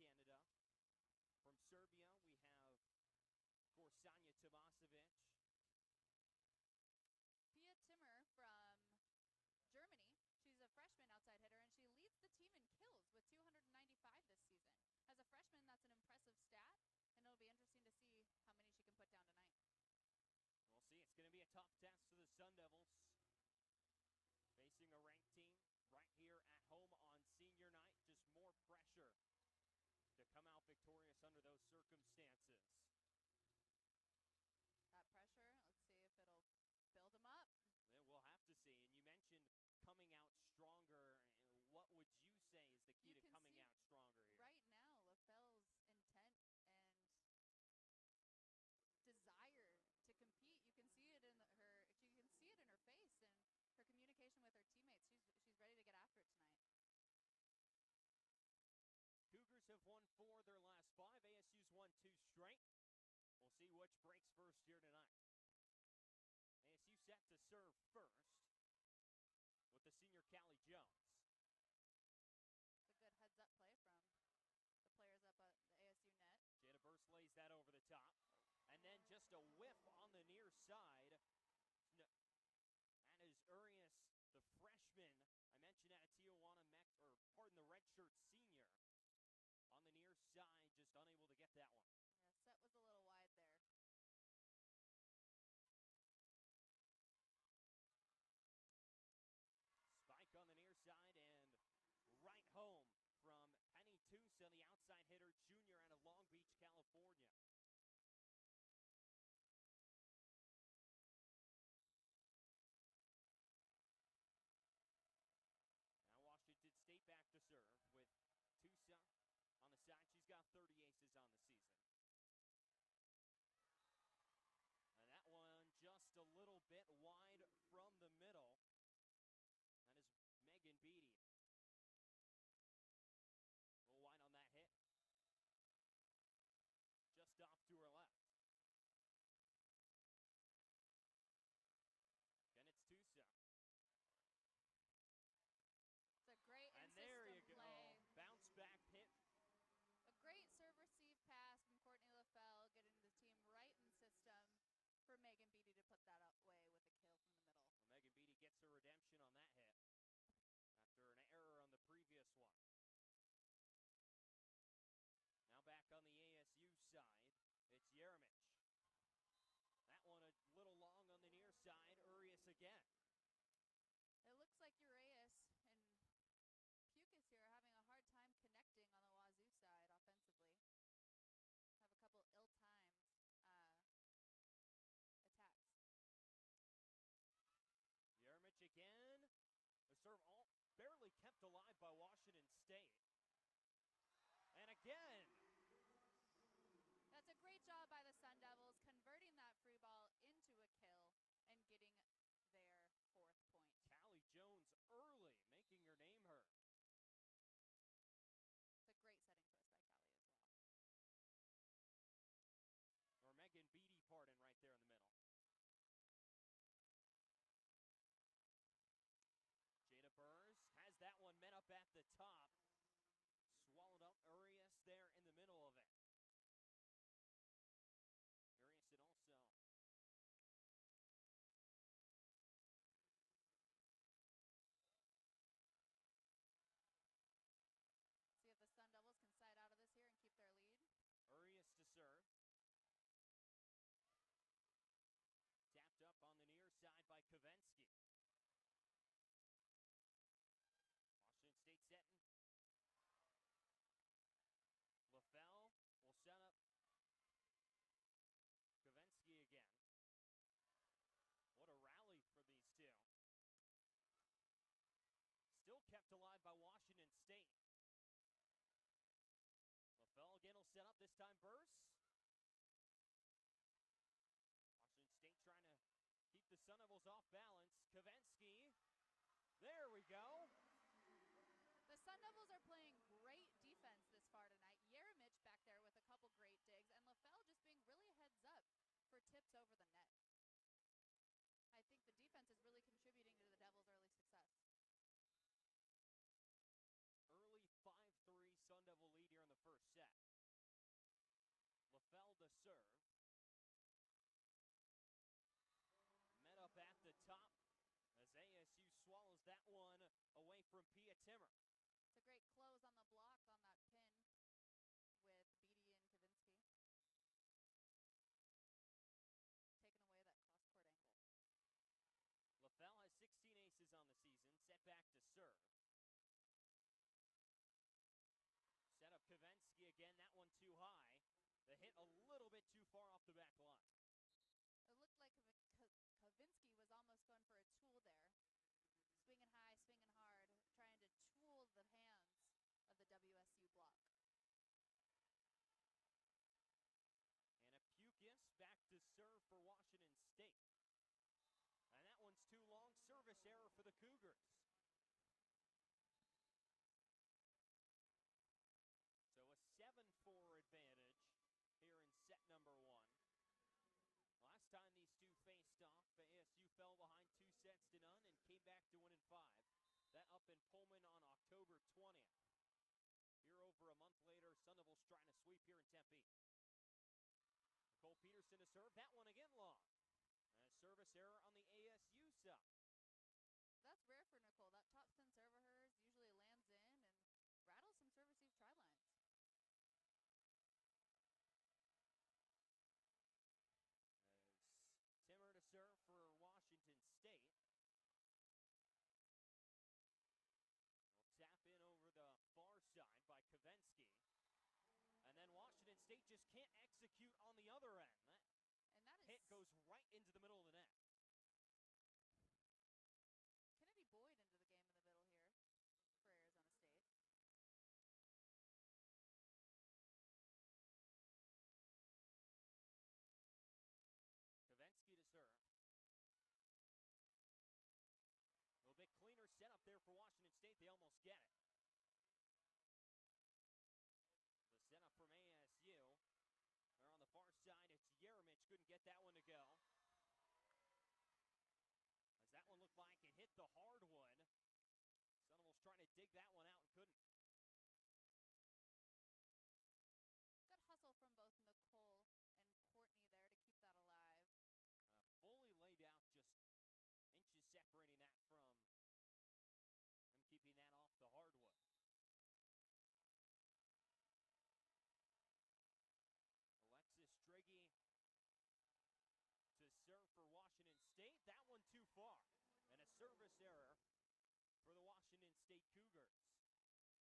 Canada. From Serbia, we have, of course, Sanja Tomasevic. Pia Timmer from Germany. She's a freshman outside hitter, and she leads the team in kills with 295 this season. As a freshman, that's an impressive stat, and it'll be interesting to see how many she can put down tonight. We'll see. It's going to be a tough test for the Sun Devils. Facing a ranked team right here at home on senior night. Just more pressure to come out victorious under those circumstances. That pressure, let's see if it'll build them up. Yeah, we'll have to see. And you mentioned coming out stronger. What would you say is the key to coming out stronger here? Right now, LaFelle's intent and desire to compete, you can see it in her. You can see it in her face and her communication with her teammates. She's ready to get after it tonight. Cougars have won 4 of their last 5. ASU's won 2 straight. We'll see which breaks first here tonight. ASU set to serve first with the senior Callie Jones. It's a good heads-up play from the players up at the ASU net. Jada Burst lays that over the top. And then just a whiff on the near side. That is Urias, the freshman. I mentioned at Tijuana, the redshirt senior. On the near side, just unable to get that one. Yeah, set was a little wide there. Spike on the near side and right home from Penny Tusa, the outside hitter, junior out of Long Beach, California. Now Washington State back to serve with Tusa on the side. She's got 30 aces on the season. And that one just a little bit wide from the middle. That is Megan Beatty. A little wide on that hit. Just off to her left. Again, it's Tusa. It's a great and there you go. play. Bounce back hit. A great serve-receive pass from Courtney LaFelle, getting the team right in system for Megan Beatty to put that away with a kill from the middle. Well, Megan Beatty gets her redemption on that hit after an error on the previous one. Now back on the ASU side, it's Jeremic. That one a little long on the near side. Urias again. It looks like Urias and Pukas here are having a hard time connecting on the Wazoo side offensively. Have a couple ill-timed attacks. Jeremic again. The serve all barely kept alive by Washington State. And again. That's a great job by the Sun Devils, converting that free ball into a kill and getting their 4th point. Callie Jones early, making her name heard. It's a great setting twist by Callie as well. Or Megan Beatty, pardon, right there in the middle. Jada Burrs has that one met up at the top. Swallowed up Urias there in the middle of it. Urias and also see if the Sun Devils can side out of this here and keep their lead. Urias to serve. Tapped up on the near side by Kovensky. Washington State setting. LaFelle will set up Kovensky again. What a rally for these two. Still kept alive by Washington State. LaFelle again will set up, this time Burrs. Washington State trying to keep the Sun Devils off balance. Kovensky, there we go. The Sun Devils are playing great defense this far tonight. Jeremic back there with a couple great digs, and LaFelle just being really heads up for tips over the net. I think the defense is really contributing to the Devils' early success. Early 5-3 Sun Devil lead here in the first set. that one away from Pia Timmer. It's a great close on the block on that pin with Beatty and Kavinsky. Taking away that cross-court angle. LaFell has 16 aces on the season. Set back to serve. Set up Kavinsky again. That one too high. The hit a little bit too far off the back line. It looked like Kavinsky was almost going for a tool there. Swinging high, swinging hard, trying to tool the hands of the WSU block. And a Pukius back to serve for Washington State. And that one's too long. Service error for the Cougars. So a 7-4 advantage here in set number one. Last time these two faced off, ASU fell behind 2-0 and came back to win in 5. That up in Pullman on October 20th. Here over a month later, Sun Devils trying to sweep here in Tempe. Nicole Peterson to serve. That one again long. And a service error on the ASU side. That's rare for Nicole. That top spin serve of hers usually lands in and rattles some serve-receive try lines. Timmer to serve for Washington State. Will tap in over the far side by Kavinsky. And then Washington State just can't execute on the other end. That hit goes right into the middle of the net. Kennedy Boyd into the game in the middle here for Arizona State. Kavinsky to serve. A little bit cleaner setup there for Washington State. They almost get it. The setup from ASU. They're on the far side. It's Yeremich. Couldn't get that one to go. As that one looked like it hit the hardwood. Sun Devils trying to dig that one out and couldn't. Good hustle from both Nicole and Courtney there to keep that alive. Fully laid out, just inches separating that from them keeping that off the hardwood. Alexis Striggy to serve for Washington State. That one too far. And a service error for the Washington State Cougars. It looks like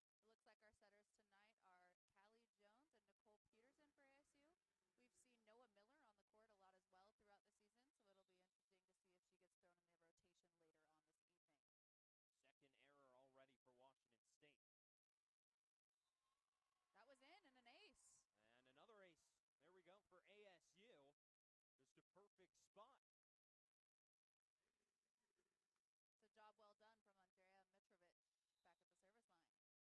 our setters tonight are Callie Jones and Nicole Peterson for ASU. We've seen Noah Miller on the court a lot as well throughout the season, so it'll be interesting to see if she gets thrown in the rotation later on this evening. Second error already for Washington State. That was in and an ace. And another ace. There we go for ASU. Just a perfect spot. It's a job well done from Andrea Mitrovic back at the service line.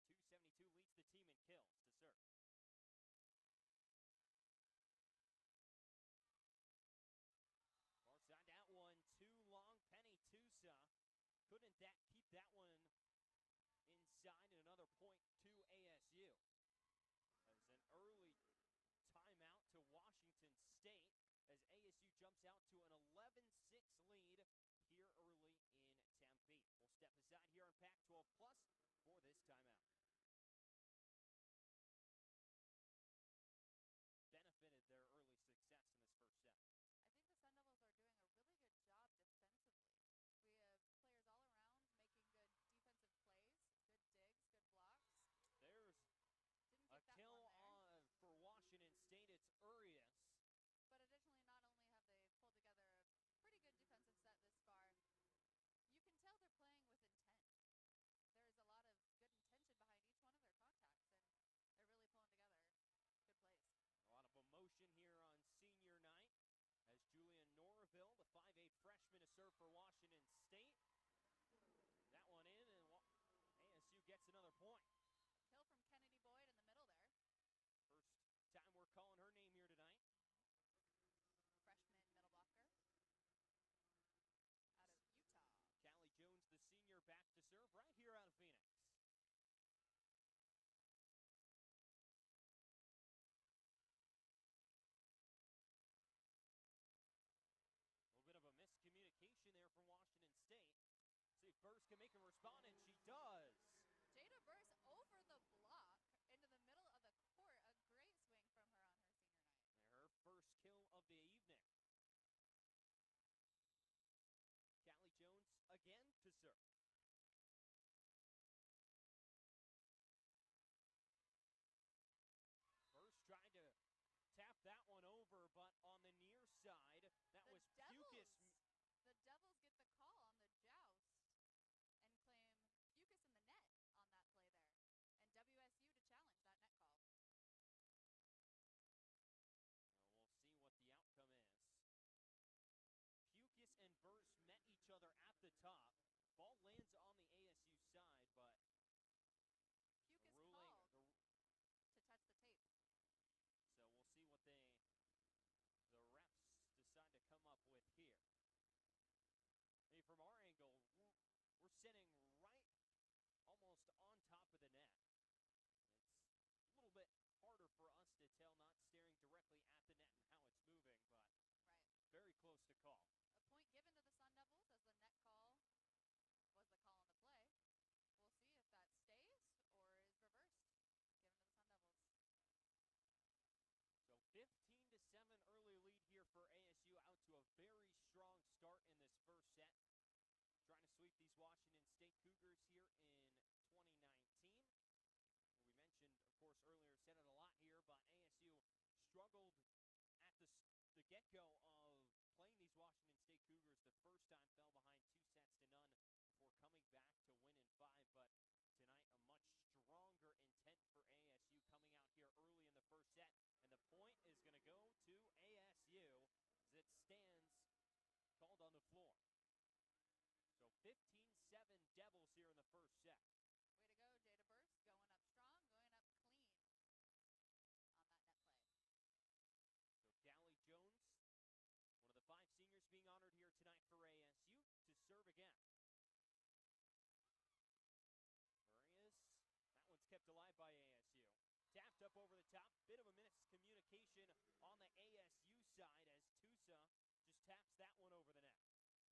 Mitrovic, who hits .272, leads the team in kills to serve. Far side, that one too long. Penny Tusa couldn't keep that one inside, and another point to ASU. As an early timeout to Washington State as ASU jumps out to an 11-6 lead here early in Tempe. We'll step aside here on Pac-12 Plus for this timeout. Benefited their early success in this first set. I think the Sun Devils are doing a really good job defensively. We have players all around making good defensive plays, good digs, good blocks. There's Didn't a get that kill one there. for Washington State. It's Urias. But additionally, not only have they pulled together a pretty good defensive set this far, you can tell they're playing with intent. There's a lot of good intention behind each one of their contacts, and they're really pulling together good plays. A lot of emotion here on senior night as Julian Norville, the 5'8 freshman, to serve for Washington State. That one in, and ASU gets another point. Kill from Kennedy Boyd in the middle there. First time we're calling her name here tonight. Freshman middle blocker out of Utah. Callie Jones, the senior, back to serve right here out of Phoenix. A little bit of a miscommunication there Burrs can make him respond, and she does. Jada Burrs over the block into the middle of the court. A great swing from her on her senior night. Her first kill of the evening. Callie Jones again to serve. Burrs tried to tap that one over, but on the near side, that was Pukas. The Devils get the call on the joust and claim Pukas in the net on that play there. And WSU to challenge that net call. We'll see what the outcome is. Pukas and Burrs met each other at the top. Ball lands on the ASU side, but Pukas ruling, called to touch the tape. So we'll see what the refs decide to come up with here. I mean, from our angle, we're sitting right almost on top of the net. It's a little bit harder for us to tell, not staring directly at the net and how it's moving, but very close to call. A point given to the Sun Devils as the net call was the call on the play. We'll see if that stays or is reversed, given to the Sun Devils. So 15-7 early lead here for ASU, out to a very strong start in this first set. Trying to sweep these Washington State Cougars here in 2019. We mentioned, of course, earlier, said it a lot here, but ASU struggled at the get-go of playing these Washington State Cougars. The first time fell behind 2-0 before coming back to win in 5, but tonight a much stronger intent for ASU coming out here early in the first set, and the point is going to go to ASU as it stands called on the floor. So 15-7 Devils here in the first set. Way to go, Jada Burrs, going up strong, going up clean on that net play. So Callie Jones, one of the 5 seniors being honored here tonight for ASU, to serve again. Marias, that one's kept alive by ASU. Tapped up over the top, bit of a miscommunication on the ASU side as Tusa just taps that one over the net. A little bit of an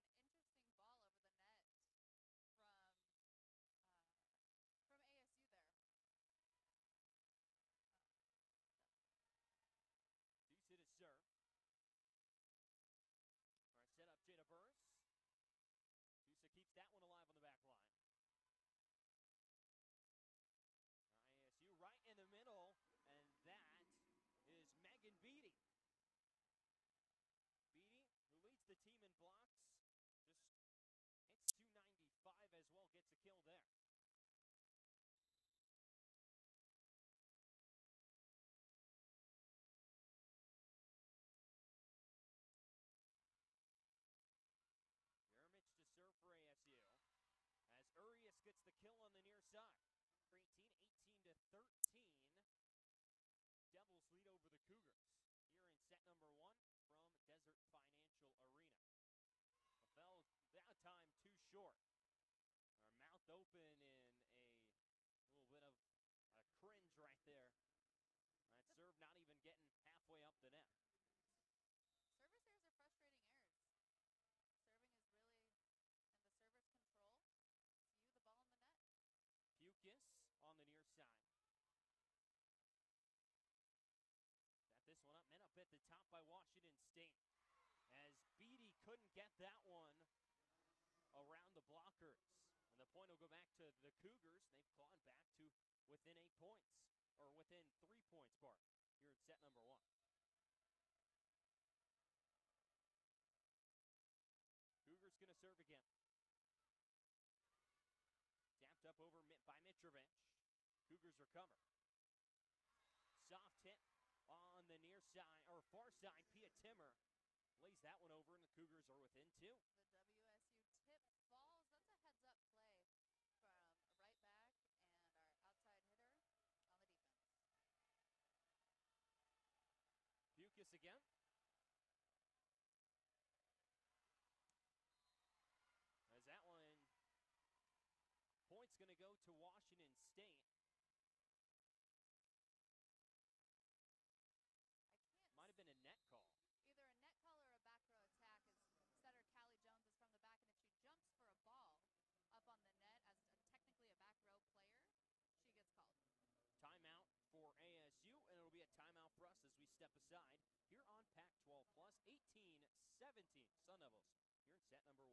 interesting ball over the net from ASU there. Tusa to serve. All right, set up Jada Burrs. Tusa keeps that one alive on the back line. ASU right in the middle, and that is Megan Beatty. Beatty, who leads the team in blocks, just hits 295 as well, gets a kill there. Jeremich to serve for ASU as Urias gets the kill on the near side. 18-13. Devils lead over the Cougars here in set number 1 from Desert Financial Arena. LaFell, that time too short. Our mouth open in a little bit of a cringe right there. That serve not even getting halfway up the net. Service errors are frustrating errors. Serving is really in the server's control to you the ball in the net. Pukas on the near side. Set this one up, men up at the top by Washington State. As Beatty couldn't get that one around the blockers. And the point will go back to the Cougars. They've clawed back to within 8 points, or within 3 points, Bart, here in set number 1. Cougars going to serve again. Tapped up over by Mitrovic. Cougars recover. Soft hit on the near side, or far side. Pia Timmer lays that one over, and the Cougars are within 2. The WSU tip falls. That's a heads-up play from a right back and our outside hitter on the defense. Pukas again. As that one, point's going to go to Washington State. Might have been a net call. Either a net call or a back row attack, as setter Callie Jones is from the back, and if she jumps step aside here on Pac-12 Plus, 18-17 Sun Devils here in set number 1.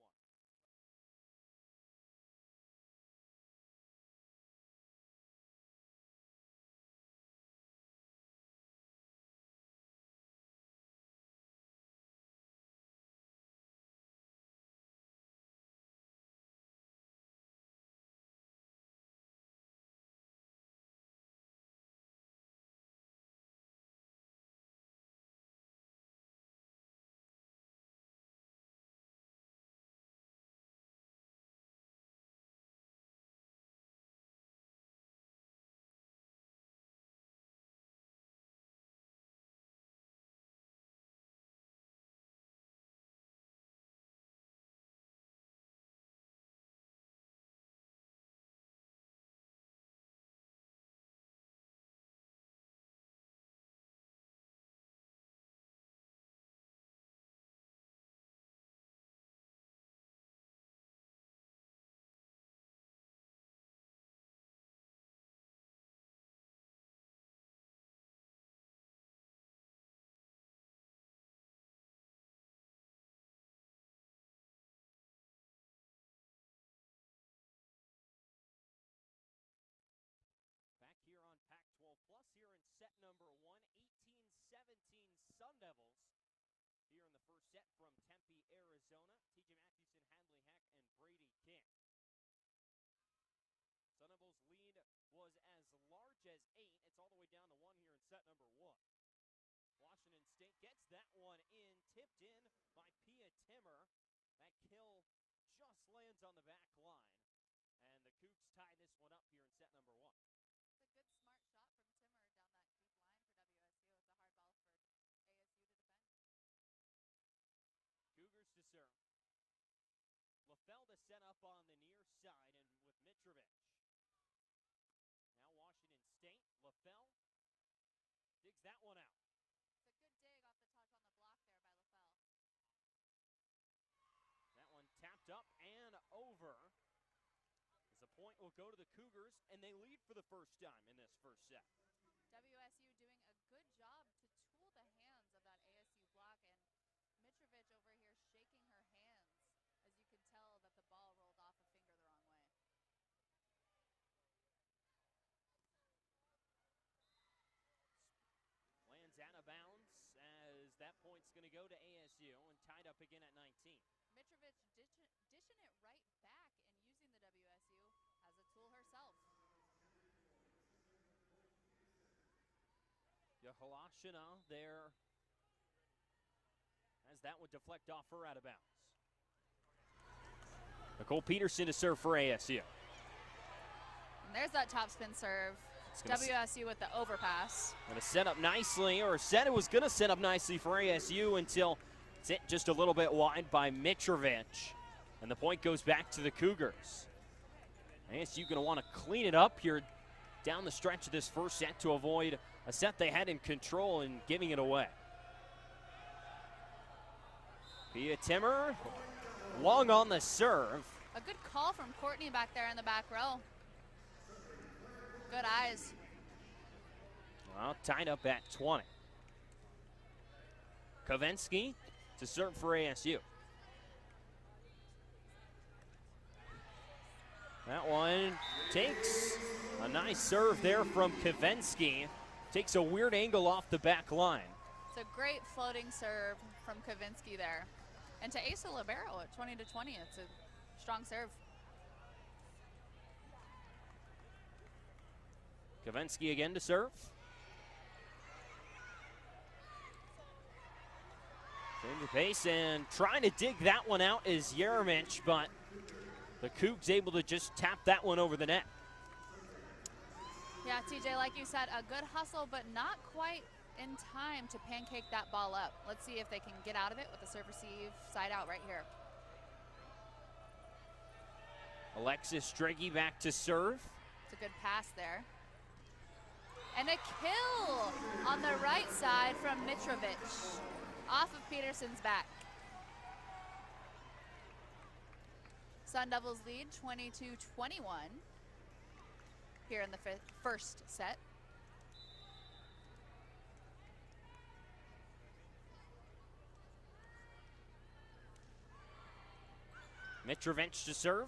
Back here on Pac-12 Plus here in set number 1, 18-17 Sun Devils. Here in the first set from Tempe, Arizona, TJ Matthewson, Hadley Heck, and Brady King. Sun Devils' lead was as large as 8. It's all the way down to 1 here in set number 1. Washington State gets that one in, tipped in by Pia Timmer. That kill just lands on the back line. And the Cougs tie this one up here in set number 1. It's a good, smart shot from Timmer down that deep line for WSU. It's a hard ball for ASU to defend. Cougars to serve. LaFell to set up on the near side and with Mitrovic. Now Washington State. LaFell digs that one out. It's a good dig off the touch on the block there by LaFell. That one tapped up and over. As the point will go to the Cougars, and they lead for the first time in this first set. WSU doing a good job to tool the hands of that ASU block, and Mitrovic over here shaking her hands as you can tell that the ball rolled off a finger the wrong way. Lands out of bounds as that point's going to go to ASU and tied up again at 19. Mitrovic dishing it right back and using the WSU as a tool herself. Yohalashina there as that would deflect off her out of bounds. Nicole Peterson to serve for ASU. And there's that topspin serve. WSU with the overpass. Going to set up nicely, or said it was going to set up nicely for ASU until it's hit just a little bit wide by Mitrovic. And the point goes back to the Cougars. ASU going to want to clean it up here down the stretch of this first set to avoid a set they had in control and giving it away. Pia Timmer, long on the serve. A good call from Courtney back there in the back row. Good eyes. Well, tied up at 20. Kovensky to serve for ASU. That one takes a nice serve there from Kovensky. Takes a weird angle off the back line. It's a great floating serve from Kovensky there. And to Asa Libero at 20-20, it's a strong serve. Kovensky again to serve. Change of pace and trying to dig that one out is Jeremic, but the Cougs able to just tap that one over the net. Yeah, TJ, like you said, a good hustle, but not quite in time to pancake that ball up. Let's see if they can get out of it with the serve receive side out right here. Alexis Strege back to serve. It's a good pass there. And a kill on the right side from Mitrovic off of Peterson's back. Sun Devils lead 22-21 here in the first set. Mitrovic to serve.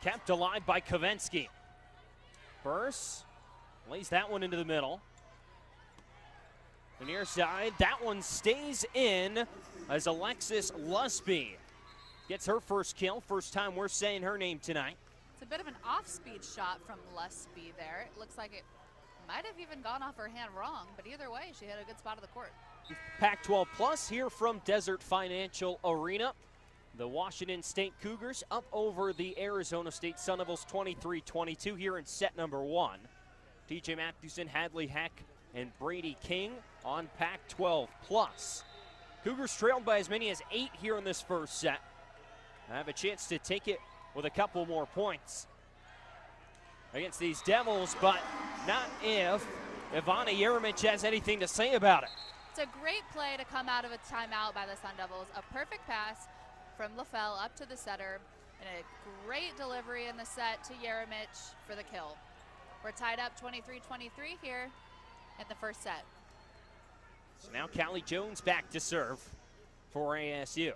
Kept alive by Kovensky. Burse lays that one into the middle. The near side, that one stays in as Alexis Lusby gets her first kill. First time we're saying her name tonight. It's a bit of an off-speed shot from Lusby there. It looks like it might have even gone off her hand wrong, but either way, she hit a good spot of the court. Pac-12 Plus here from Desert Financial Arena. The Washington State Cougars up over the Arizona State Sun Devils 23-22 here in set number 1. TJ Mathewson, Hadley Heck, and Brady King on Pac-12 Plus. Cougars trailed by as many as 8 here in this first set. I have a chance to take it with a couple more points against these Devils, but not if Ivana Jeremic has anything to say about it. It's a great play to come out of a timeout by the Sun Devils. A perfect pass from LaFell up to the setter, and a great delivery in the set to Jeremic for the kill. We're tied up 23-23 here in the first set. So now Callie Jones back to serve for ASU.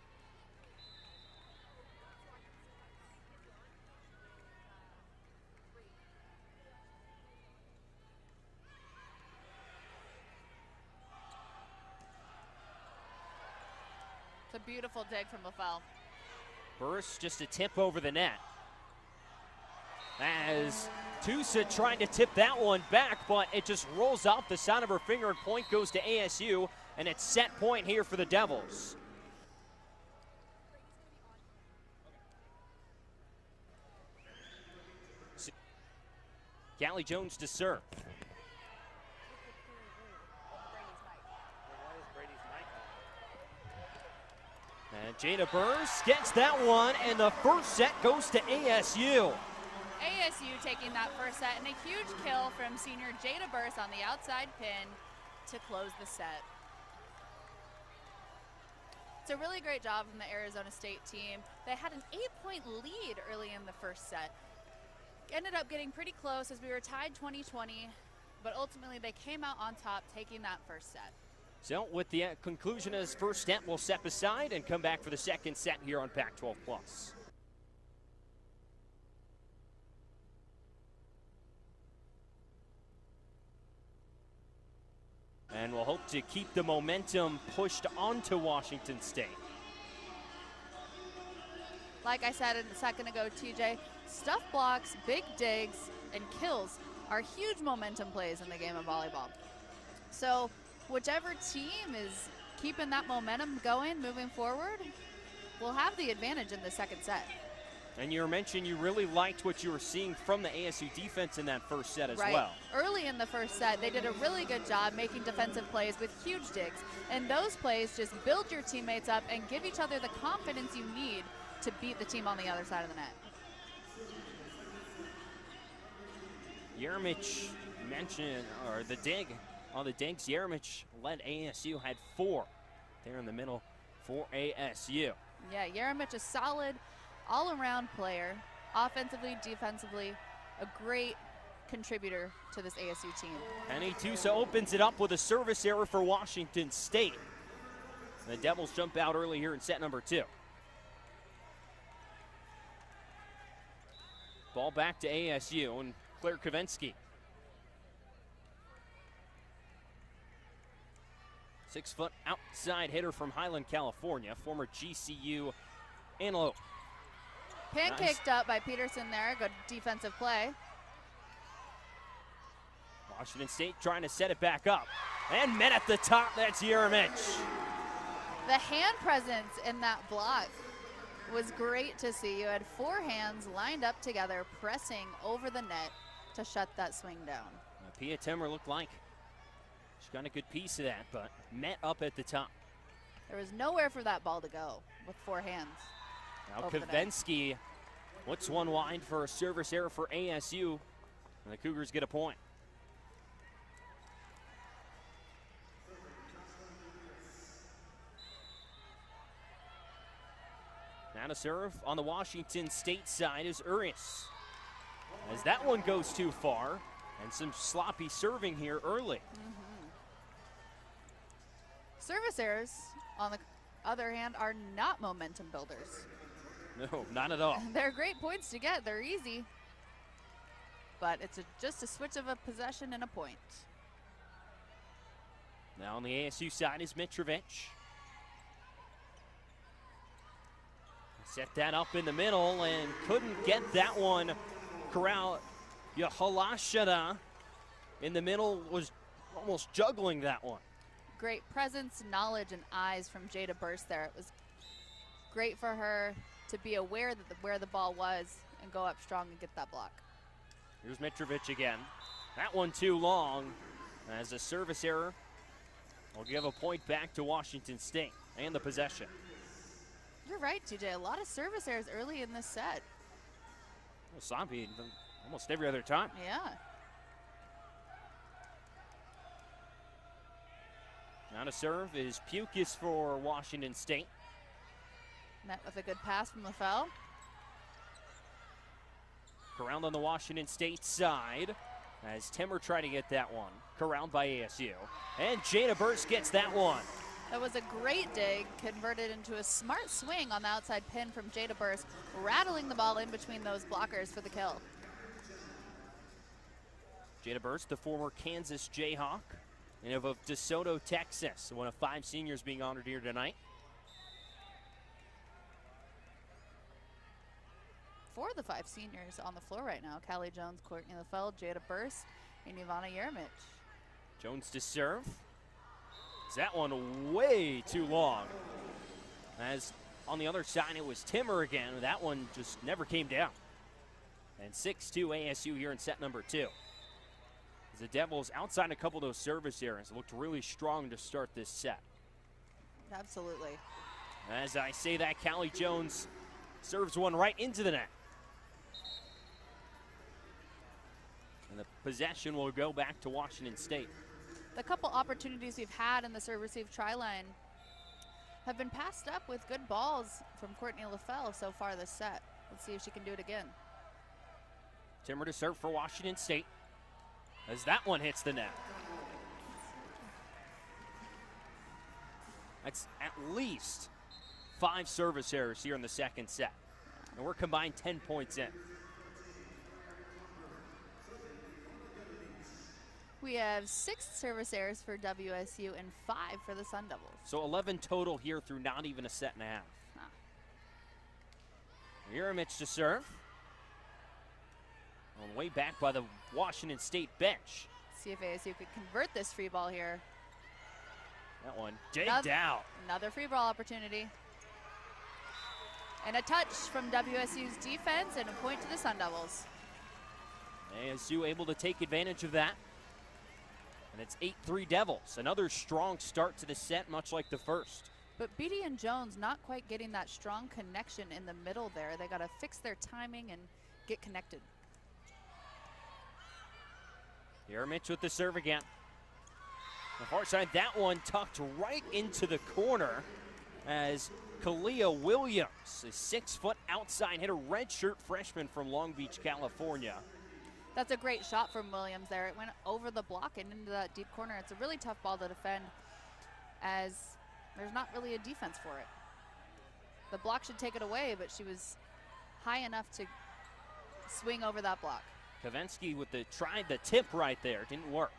It's a beautiful dig from LaFell. Burst just a tip over the net. As Tusa trying to tip that one back, but it just rolls off the side of her finger and point goes to ASU, and it's set point here for the Devils. Callie Jones to serve. And Jada Burrs gets that one, and the first set goes to ASU. ASU taking that first set, and a huge kill from senior Jada Burrs on the outside pin to close the set. It's a really great job from the Arizona State team. They had an 8-point lead early in the first set. Ended up getting pretty close as we were tied 20-20, but ultimately they came out on top taking that first set. So with the conclusion of this first set, we'll step aside and come back for the second set here on Pac-12 Plus. And we'll hope to keep the momentum pushed onto Washington State. Like I said a second ago, TJ, stuff blocks, big digs, and kills are huge momentum plays in the game of volleyball. So whichever team is keeping that momentum going, moving forward, will have the advantage in the second set. And you mentioned you really liked what you were seeing from the ASU defense in that first set as well. Early in the first set, they did a really good job making defensive plays with huge digs. And those plays just build your teammates up and give each other the confidence you need to beat the team on the other side of the net. Jeremic mentioned, or the dig, on the digs, Jeremic led ASU, had 4 there in the middle for ASU. Yeah, Jeremic a solid all-around player, offensively, defensively, a great contributor to this ASU team. Penny Tusa opens it up with a service error for Washington State. The Devils jump out early here in set number 2. Ball back to ASU and Claire Kovensky. 6-foot outside hitter from Highland, California, former GCU antelope. Pancaked up by Peterson there, good defensive play. Washington State trying to set it back up. And met at the top, that's Jeremic. The hand presence in that block was great to see. You had 4 hands lined up together, pressing over the net to shut that swing down. Pia Timmer looked like she's got a good piece of that, but met up at the top. There was nowhere for that ball to go with 4 hands. Now Kovensky, what's one wide for a service error for ASU, and the Cougars get a point. Now to serve on the Washington State side is Urias. As that one goes too far, and some sloppy serving here early. Service errors on the other hand, are not momentum builders. No, not at all. They're great points to get. They're easy. But it's just a switch of a possession and a point. Now on the ASU side is Mitrovic. Set that up in the middle and couldn't get that one. Corral Yahalashada in the middle was almost juggling that one. Great presence, knowledge, and eyes from Jada Burst there. It was great for her to be aware that where the ball was and go up strong and get that block. Here's Mitrovic again. That one too long as a service error will give a point back to Washington State and the possession. You're right, TJ. A lot of service errors early in this set. Well, Sampi almost every other time. Yeah. Now to serve is Pukis for Washington State. Met with a good pass from LaFell. Corralled on the Washington State side as Timmer tried to get that one. Corralled by ASU. And Jada Burst gets that one. That was a great dig, converted into a smart swing on the outside pin from Jada Burst, rattling the ball in between those blockers for the kill. Jada Burst, the former Kansas Jayhawk, and of DeSoto, Texas, one of 5 seniors being honored here tonight. For the 5 seniors on the floor right now, Callie Jones, Courtney LaFell, Jada Burst, and Ivana Yermich. Jones to serve. That one way too long. As on the other side, it was Timmer again. That one just never came down. And 6-2 ASU here in set number 2. As the Devils, outside a couple of those service errors, looked really strong to start this set. Absolutely. As I say that, Callie Jones serves one right into the net. And the possession will go back to Washington State. The couple opportunities we've had in the serve-receive try-line have been passed up with good balls from Courtney LaFell so far this set. Let's see if she can do it again. Timmer to serve for Washington State as that one hits the net. That's at least 5 service errors here in the second set. And we're combined 10 points in. We have 6 service errors for WSU and 5 for the Sun Devils. So 11 total here through not even a set and a half. Yermich to serve. On the way back by the Washington State bench. See if ASU could convert this free ball here. That one digged out. Another free ball opportunity. And a touch from WSU's defense and a point to the Sun Devils. ASU able to take advantage of that. And it's 8-3 Devils. Another strong start to the set, much like the first. But Beatty and Jones not quite getting that strong connection in the middle there. They got to fix their timing and get connected. Yermich with the serve again. The far side, that one tucked right into the corner as Kalia Williams, a 6-foot outside hitter, redshirt freshman from Long Beach, California. That's a great shot from Williams there. It went over the block and into that deep corner. It's a really tough ball to defend as there's not really a defense for it. The block should take it away, but she was high enough to swing over that block. Kavensky with tried the tip right there. Didn't work.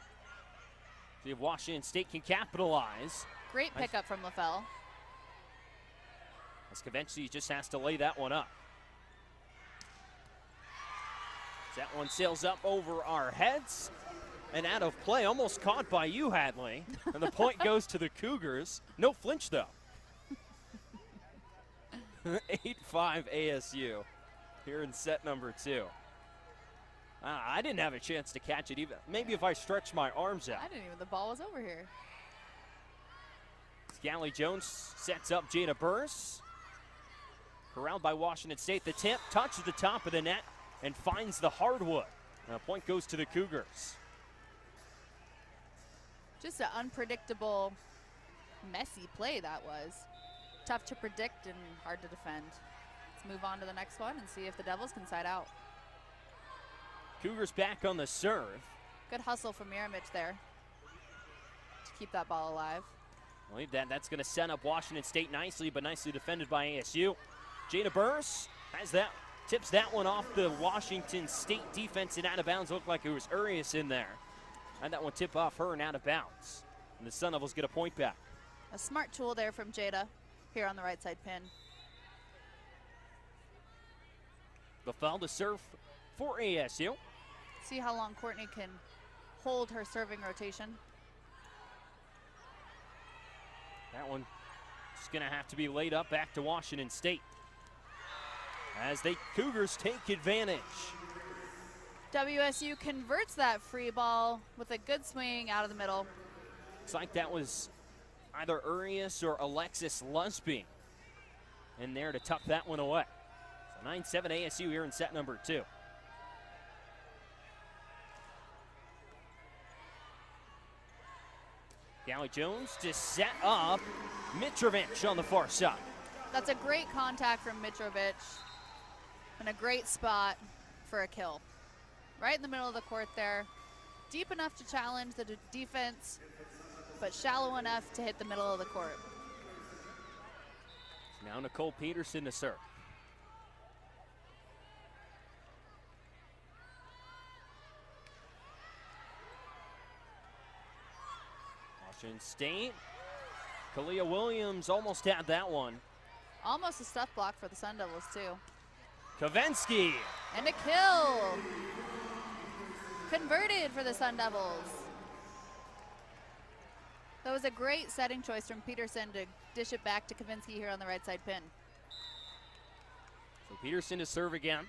See if Washington State can capitalize. Great pickup from LaFell. As Kavensky just has to lay that one up. That one sails up over our heads and out of play. Almost caught by you, Hadley. And the point goes to the Cougars. No flinch, though. 8-5 ASU here in set number 2. I didn't have a chance to catch it even. Maybe if I stretched my arms out. I didn't even. The ball was over here. Callie Jones sets up Jada Burst. Corralled by Washington State. The tip touches the top of the net and finds the hardwood. And a point goes to the Cougars. Just an unpredictable, messy play that was. Tough to predict and hard to defend. Let's move on to the next one and see if the Devils can side out. Cougars back on the serve. Good hustle from Yermich there to keep that ball alive. I believe that's going to set up Washington State nicely, but nicely defended by ASU. Jada Burris has that, tips that one off the Washington State defense and out of bounds. Looked like it was Urias in there. Had that one tip off her and out of bounds. And the Sun Devils get a point back. A smart tool there from Jada here on the right side pin. The foul to serve for ASU. See how long Courtney can hold her serving rotation. That one is going to have to be laid up back to Washington State as the Cougars take advantage. WSU converts that free ball with a good swing out of the middle. Looks like that was either Urias or Alexis Lusby in there to tuck that one away. So 9-7 ASU here in set number 2. Callie Jones to set up Mitrovic on the far side. That's a great contact from Mitrovic and a great spot for a kill. Right in the middle of the court there. Deep enough to challenge the defense, but shallow enough to hit the middle of the court. Now Nicole Peterson to serve. Washington State. Kalia Williams almost had that one. Almost a stuff block for the Sun Devils too. Kavensky. And a kill. Converted for the Sun Devils. That was a great setting choice from Peterson to dish it back to Kavensky here on the right side pin. So Peterson to serve again.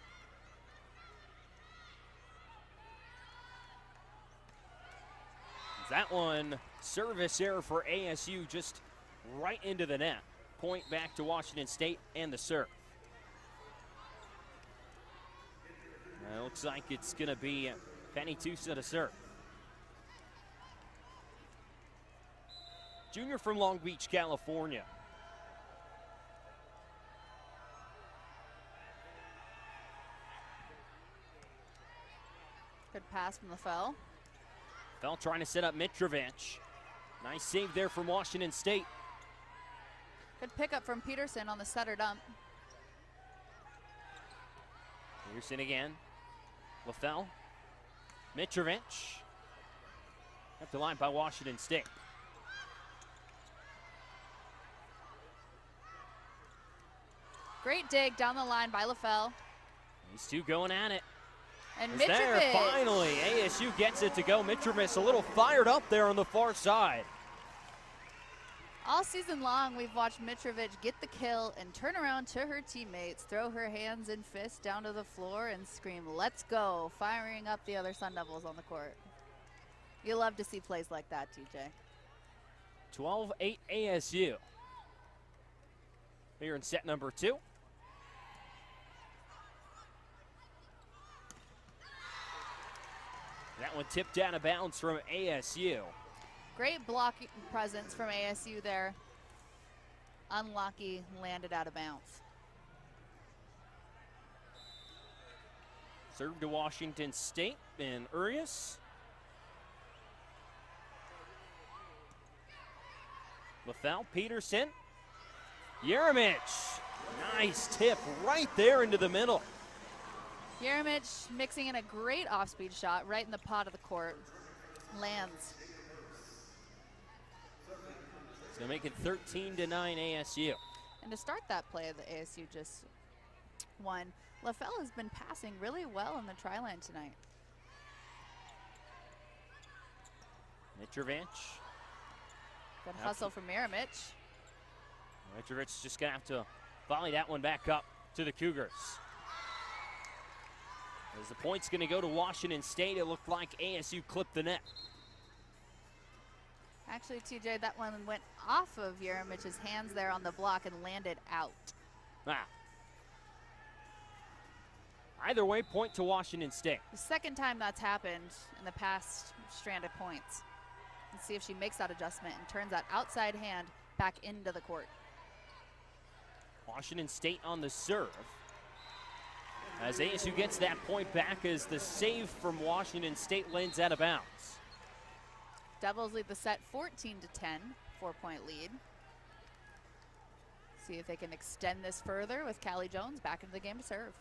That one, service error for ASU, just right into the net. Point back to Washington State and the serve. It looks like it's going to be Penny Tusa to serve. Junior from Long Beach, California. Good pass from LaFell. Fell trying to set up Mitrovic. Nice save there from Washington State. Good pickup from Peterson on the setter dump. Peterson again. LaFell. Mitrovic. Up the line by Washington State. Great dig down the line by LaFell. These two going at it. And It's there, Mitrovic. finally. ASU gets it to go. Mitrovic a little fired up there on the far side. All season long, we've watched Mitrovic get the kill and turn around to her teammates, throw her hands and fists down to the floor and scream, "Let's go," firing up the other Sun Devils on the court. You love to see plays like that, TJ. 12-8 ASU. Here in set number 2. That one tipped out of bounds from ASU. Great blocking presence from ASU there. Unlucky, landed out of bounds. Served to Washington State and Urias. LaFell, Peterson. Jeremic. Nice tip right there into the middle. Jeremic mixing in a great off-speed shot right in the pot of the court. Lands. It's going to make it 13-9 ASU. And to start that play that ASU just won, LaFell has been passing really well in the tri-line tonight. Mitrovic. Good hustle from Jeremic. Mitrovic's just going to have to volley that one back up to the Cougars. As the point's going to go to Washington State, it looked like ASU clipped the net. Actually, TJ, that one went off of Jeremic's hands there on the block and landed out. Either way, point to Washington State. The second time that's happened in the past strand of points. Let's see if she makes that adjustment and turns that outside hand back into the court. Washington State on the serve. As ASU gets that point back as the save from Washington State lands out of bounds. Devils lead the set 14-10. 4-point lead. See if they can extend this further with Callie Jones back into the game to serve.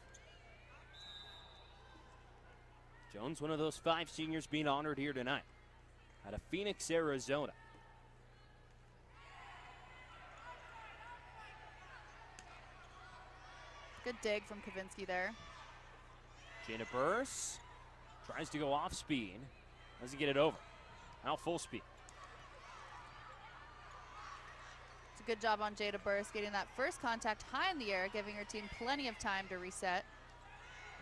Jones, one of those 5 seniors being honored here tonight out of Phoenix, Arizona. Good dig from Kavinsky there. Jada Burse tries to go off speed. Doesn't get it over. Now full speed. It's a good job on Jada Burse getting that first contact high in the air, giving her team plenty of time to reset.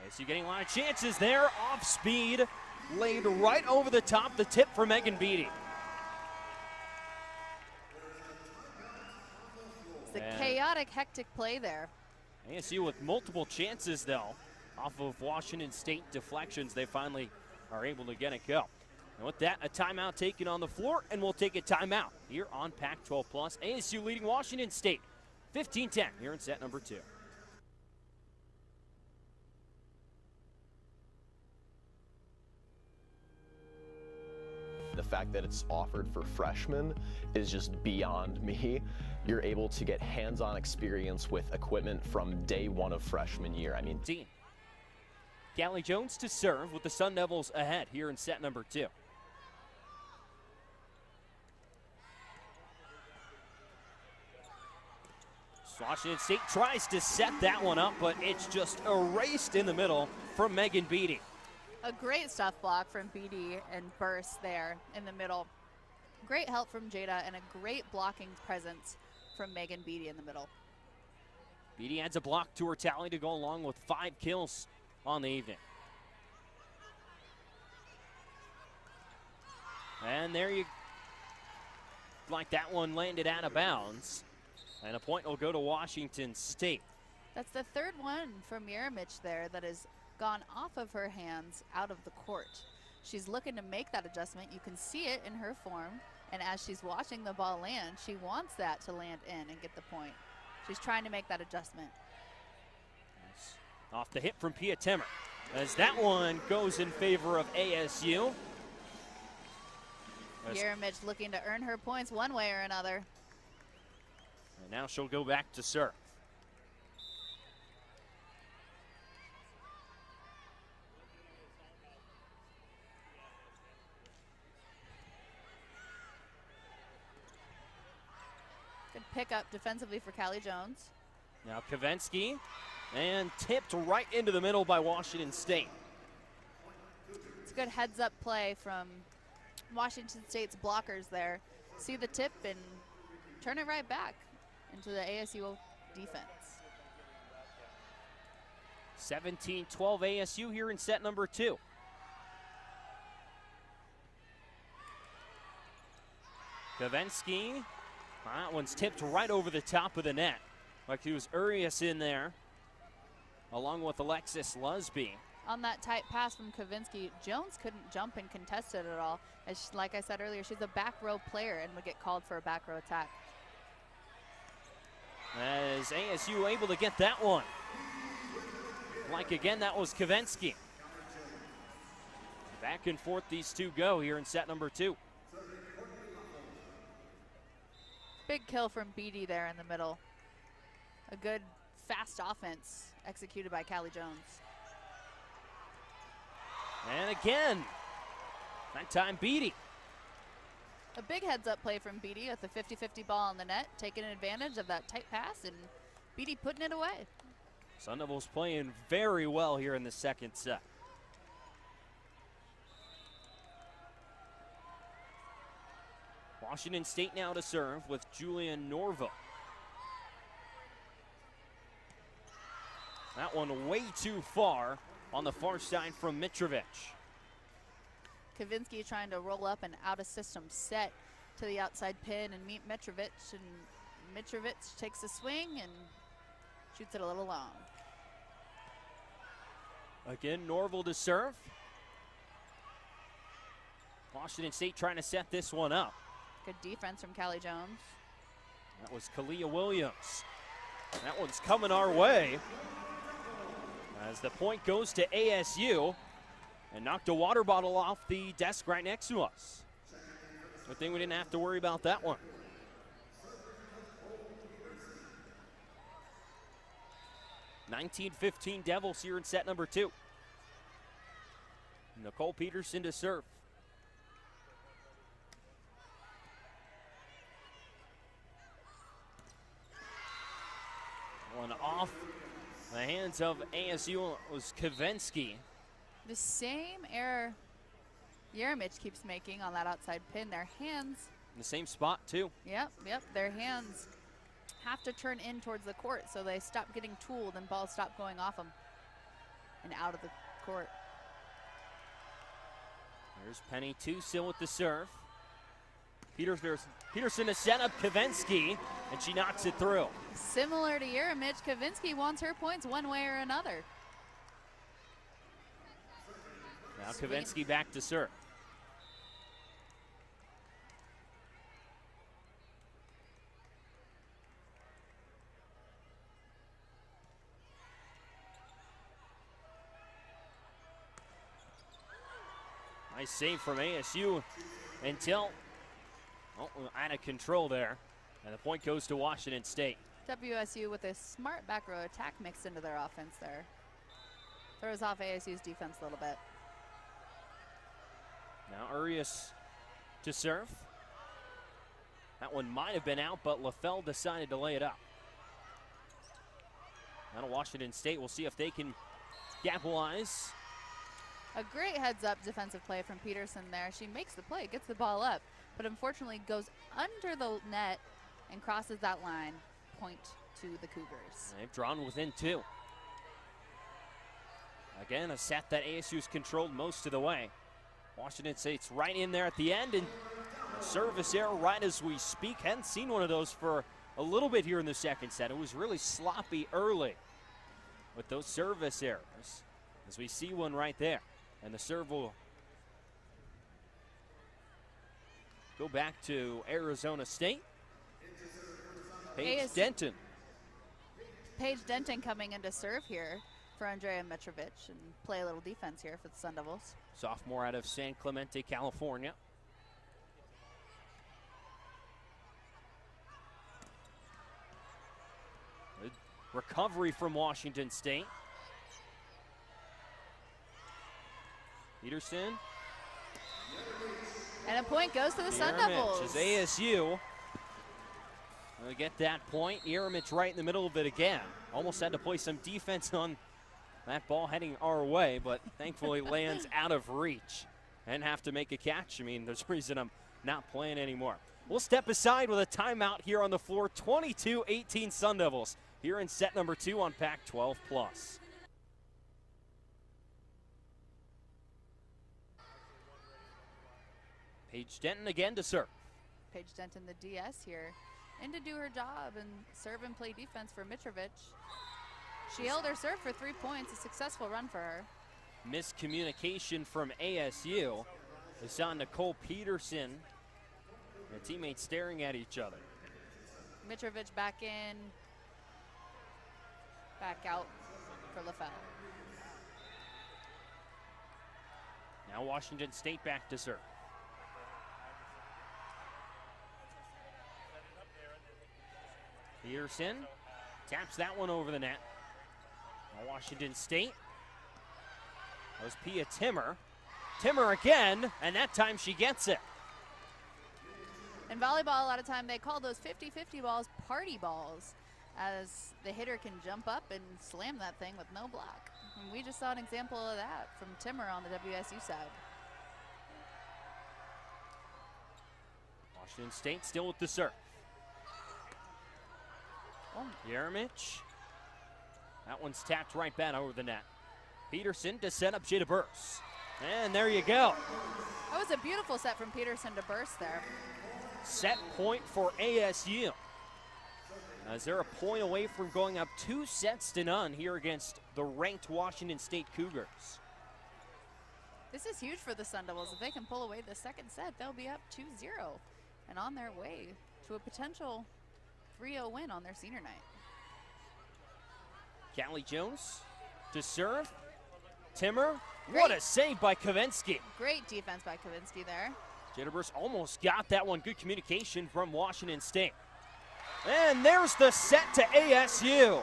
ASU getting a lot of chances there. Off speed, laid right over the top. The tip for Megan Beatty. It's a chaotic, hectic play there. ASU with multiple chances, though, off of Washington State deflections. They finally are able to get it go. And with that, a timeout taken on the floor, and we'll take a timeout here on Pac-12 Plus. ASU leading Washington State 15-10 here in set number 2. The fact that it's offered for freshmen is just beyond me. You're able to get hands-on experience with equipment from day one of freshman year. I mean, Callie Jones to serve with the Sun Devils ahead here in set number 2. Washington State tries to set that one up, but it's just erased in the middle from Megan Beatty. A great stuff block from Beatty and Burse there in the middle. Great help from Jada and a great blocking presence from Megan Beatty in the middle. Beatty adds a block to her tally to go along with 5 kills on the evening. And there you, like that one landed out of bounds. And a point will go to Washington State. That's the third one from Yeramich there that has gone off of her hands out of the court. She's looking to make that adjustment. You can see it in her form. And as she's watching the ball land, she wants that to land in and get the point. She's trying to make that adjustment. Off the hit from Pia Timmer. As that one goes in favor of ASU. Yeramich looking to earn her points one way or another. And now she'll go back to serve. Good pickup defensively for Callie Jones. Now Kavinsky, and tipped right into the middle by Washington State. It's a good heads-up play from Washington State's blockers there. See the tip and turn it right back into the ASU defense. 17-12 ASU here in set number 2. Kavinsky, that one's tipped right over the top of the net. Like he was Urias in there, along with Alexis Lusby. On that tight pass from Kavinsky, Jones couldn't jump and contest it at all. As like I said earlier, she's a back row player and would get called for a back row attack. As ASU able to get that one. Like again, that was Kavinsky. Back and forth these two go here in set number 2. Big kill from Beatty there in the middle. A good fast offense executed by Callie Jones. And again, that time Beatty. A big heads-up play from Beatty with the 50-50 ball on the net, taking advantage of that tight pass, and Beatty putting it away. Sun Devils playing very well here in the second set. Washington State now to serve with Julian Norville. That one way too far on the far side from Mitrovic. Kavinsky trying to roll up an out-of-system set to the outside pin and meet Mitrovic, and Mitrovic takes a swing and shoots it a little long. Again, Norville to serve. Washington State trying to set this one up. Good defense from Callie Jones. That was Kalia Williams. That one's coming our way as the point goes to ASU and knocked a water bottle off the desk right next to us. Good thing we didn't have to worry about that one. 19-15 Devils here in set number 2. Nicole Peterson to serve. One off the hands of ASU was Kavensky. The same error Yeremich keeps making on that outside pin. Their hands. In the same spot, too. Yep. Their hands have to turn in towards the court, so they stop getting tooled and balls stop going off them and out of the court. There's Penny two still with the serve. Peterson to set up Kavensky, and she knocks it through. Similar to Yeremich, Kavensky wants her points one way or another. Now Kavensky back to serve. Nice save from ASU until out of control there. And the point goes to Washington State. WSU with a smart back row attack mixed into their offense there. Throws off ASU's defense a little bit. Now Urias to serve. That one might have been out, but LaFell decided to lay it up. Now to Washington State. We'll see if they can capitalize. A great heads-up defensive play from Peterson there. She makes the play, gets the ball up, but unfortunately goes under the net and crosses that line. Point to the Cougars. They've drawn within 2. Again, a set that ASU's controlled most of the way. Washington State's right in there at the end, and service error right as we speak. Hadn't seen one of those for a little bit here in the second set. It was really sloppy early with those service errors, as we see one right there. And the serve will go back to Arizona State. Paige Denton. Paige Denton coming in to serve here for Andrea Mitrovic and play a little defense here for the Sun Devils. Sophomore out of San Clemente, California. Good recovery from Washington State. Peterson. And a point goes to the Sun Devils. As ASU will get that point. Yeremich right in the middle of it again. Almost had to play some defense on that ball heading our way, but thankfully lands out of reach and have to make a catch. I mean, there's a reason I'm not playing anymore. We'll step aside with a timeout here on the floor. 22-18 Sun Devils here in set number 2 on Pac-12+. Paige Denton again to serve. Paige Denton, the DS here, in to do her job and serve and play defense for Mitrovic. She held her serve for 3 points, a successful run for her. Miscommunication from ASU. We saw Nicole Peterson and teammates staring at each other. Mitrovic back in, back out for LaFell. Now Washington State back to serve. Peterson taps that one over the net. Now Washington State. That was Pia Timmer. Timmer again, and that time she gets it. In volleyball, a lot of time they call those 50-50 balls party balls, as the hitter can jump up and slam that thing with no block. And we just saw an example of that from Timmer on the WSU side. Washington State still with the serve. Yeremich. That one's tapped right back over the net. Peterson to set up Jada Burse. And there you go. That was a beautiful set from Peterson to Burse there. Set point for ASU. As they're a point away from going up 2-0 here against the ranked Washington State Cougars. This is huge for the Sun Devils. If they can pull away the second set, they'll be up 2-0 and on their way to a potential 3-0 win on their senior night. Callie Jones to serve. Timmer, what a save by Kavensky. Great defense by Kavensky there. Jada Burse almost got that one. Good communication from Washington State. And there's the set to ASU.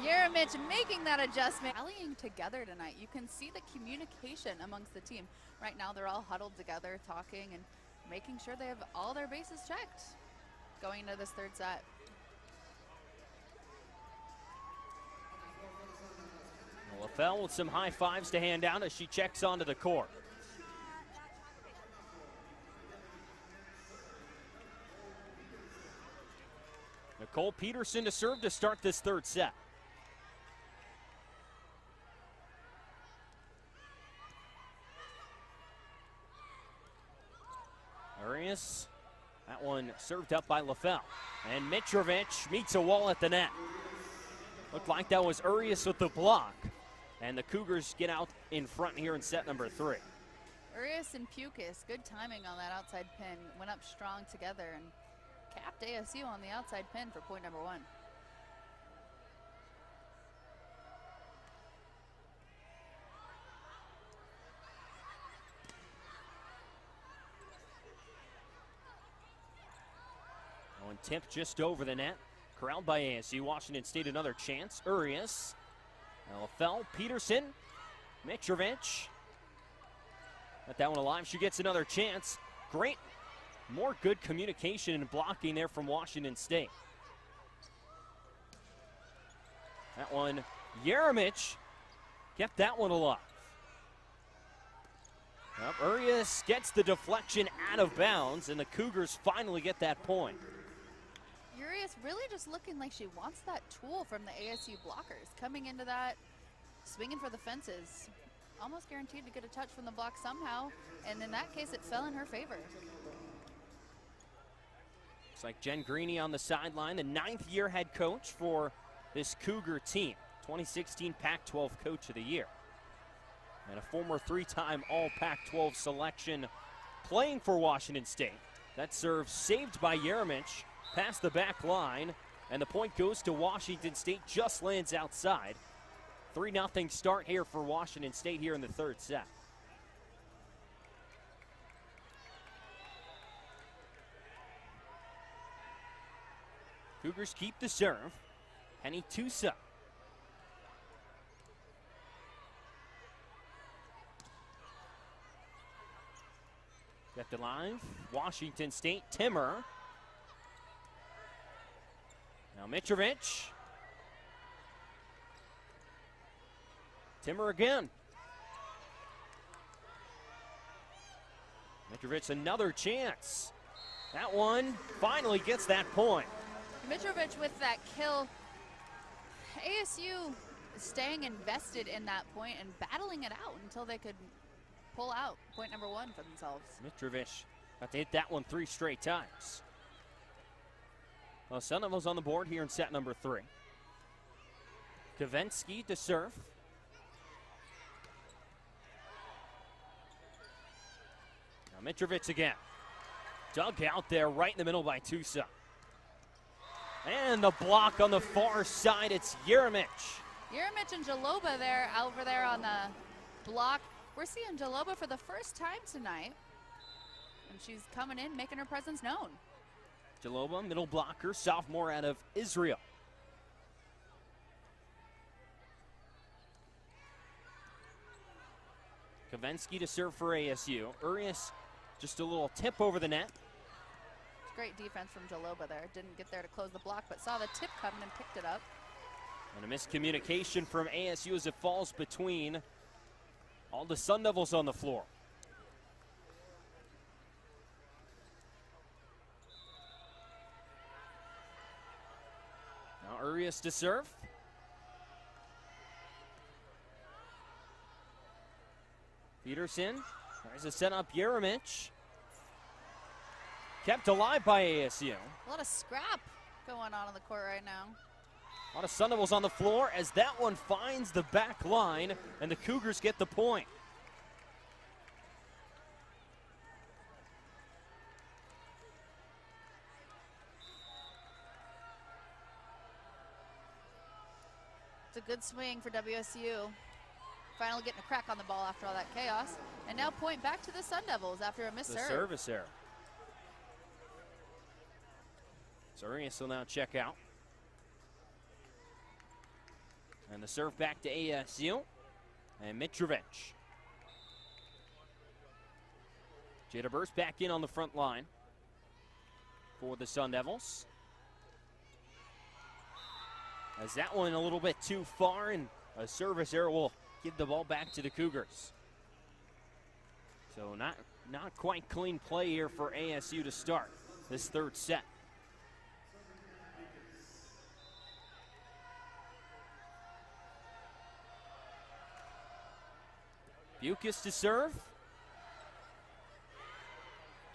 Yeramich making that adjustment. Rallying together tonight. You can see the communication amongst the team. Right now they're all huddled together, talking and making sure they have all their bases checked going into this third set. LaFell with some high fives to hand out as she checks onto the court. Nicole Peterson to serve to start this third set. Arias, that one served up by LaFell. And Mitrovic meets a wall at the net. Looked like that was Arias with the block. And the Cougars get out in front here in set number 3. Arias and Pukas, good timing on that outside pin. Went up strong together and capped ASU on the outside pin for point number 1. One tip just over the net. Corralled by ASU. Washington State another chance. Urias. LaFell. Peterson. Mitrovic. Got that one alive. She gets another chance. Great. More good communication and blocking there from Washington State. That one, Yeramich kept that one alive. Urias gets the deflection out of bounds, and the Cougars finally get that point. Urias really just looking like she wants that tool from the ASU blockers. Coming into that, swinging for the fences. Almost guaranteed to get a touch from the block somehow, and in that case, it fell in her favor. Looks like Jen Greeny on the sideline, the 9th year head coach for this Cougar team. 2016 Pac-12 Coach of the Year. And a former 3-time All Pac-12 selection playing for Washington State. That serve saved by Yeramich, past the back line, and the point goes to Washington State, just lands outside. 3-0 start here for Washington State here in the third set. Cougars keep the serve. Penny Tusa. Got the line. Washington State, Timmer. Now Mitrovic. Timmer again. Mitrovic another chance. That one finally gets that point. Mitrovic with that kill. ASU staying invested in that point and battling it out until they could pull out point number 1 for themselves. Mitrovic got to hit that one 3 straight times. Well, Sun Devils on the board here in set number 3. Kavensky to serve. Now Mitrovic again. Dug out there right in the middle by Tusa. And the block on the far side, it's Yeramich. Yeramich and Jaloba there, over there on the block. We're seeing Jaloba for the first time tonight. And she's coming in, making her presence known. Jaloba, middle blocker, sophomore out of Israel. Kavensky to serve for ASU. Urias just a little tip over the net. Great defense from Jaloba there. Didn't get there to close the block, but saw the tip coming and picked it up. And a miscommunication from ASU as it falls between all the Sun Devils on the floor. Now Urias to serve. Peterson tries to set up Yeramich. Kept alive by ASU. A lot of scrap going on the court right now. A lot of Sun Devils on the floor as that one finds the back line, and the Cougars get the point. It's a good swing for WSU. Finally getting a crack on the ball after all that chaos. And now point back to the Sun Devils after a missed serve. Service error. So Urias will now check out. And the serve back to ASU. And Mitrovic. Jada Burst back in on the front line for the Sun Devils. As that one a little bit too far, and a service error will give the ball back to the Cougars. So not quite clean play here for ASU to start this third set. Bucas to serve.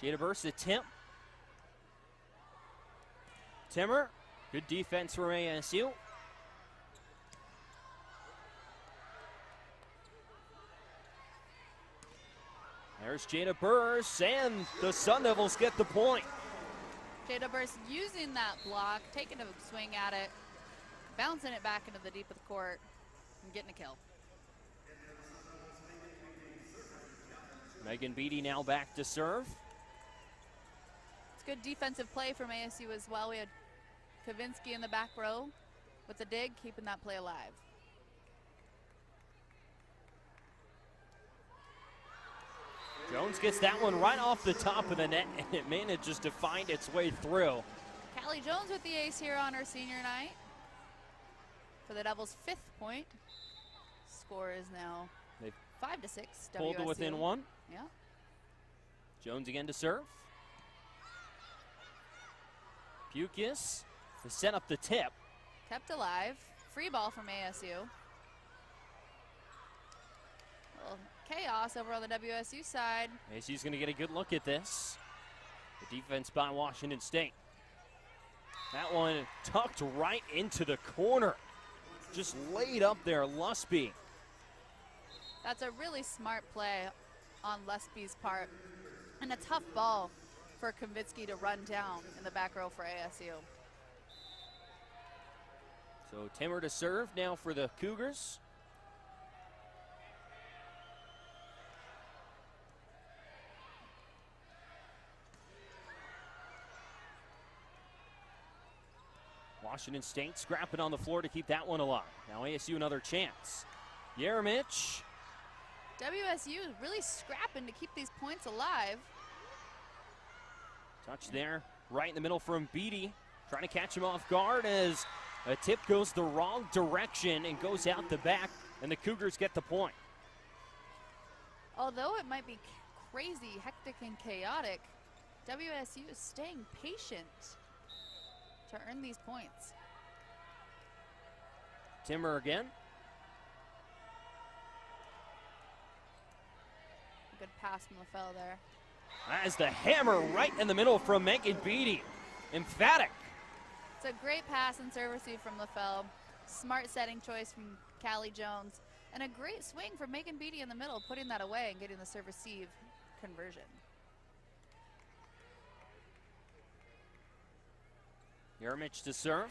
Jada Burst the tip. Timmer, good defense from ASU. There's Jada Burst, and the Sun Devils get the point. Jada Burst using that block, taking a swing at it, bouncing it back into the deep of the court, and getting a kill. Megan Beatty now back to serve. It's good defensive play from ASU as well. We had Kavinsky in the back row with the dig, keeping that play alive. Jones gets that one right off the top of the net, and it manages to find its way through. Callie Jones with the ace here on her senior night for the Devils' 5th point. Score is now They've 5-6. pulled to WSU. within one. Yeah. Jones again to serve. Bucas to set up the tip. Kept alive. Free ball from ASU. Little chaos over on the WSU side. ASU's going to get a good look at this. The defense by Washington State. That one tucked right into the corner. Just laid up there, Lusby. That's a really smart play on Lusby's part. And a tough ball for Kavinsky to run down in the back row for ASU. So Timmer to serve now for the Cougars. Washington State scrapping on the floor to keep that one alive. Now ASU another chance. Yeremich. WSU is really scrapping to keep these points alive. Touch there, right in the middle from Beatty. Trying to catch him off guard as a tip goes the wrong direction and goes out the back, and the Cougars get the point. Although it might be crazy, hectic, and chaotic, WSU is staying patient to earn these points. Timmer again. Good pass from LaFell there. That is the hammer right in the middle from Megan Beatty. Emphatic. It's a great pass and serve receive from LaFell. Smart setting choice from Callie Jones. And a great swing from Megan Beatty in the middle, putting that away and getting the serve receive conversion. Yeremich to serve.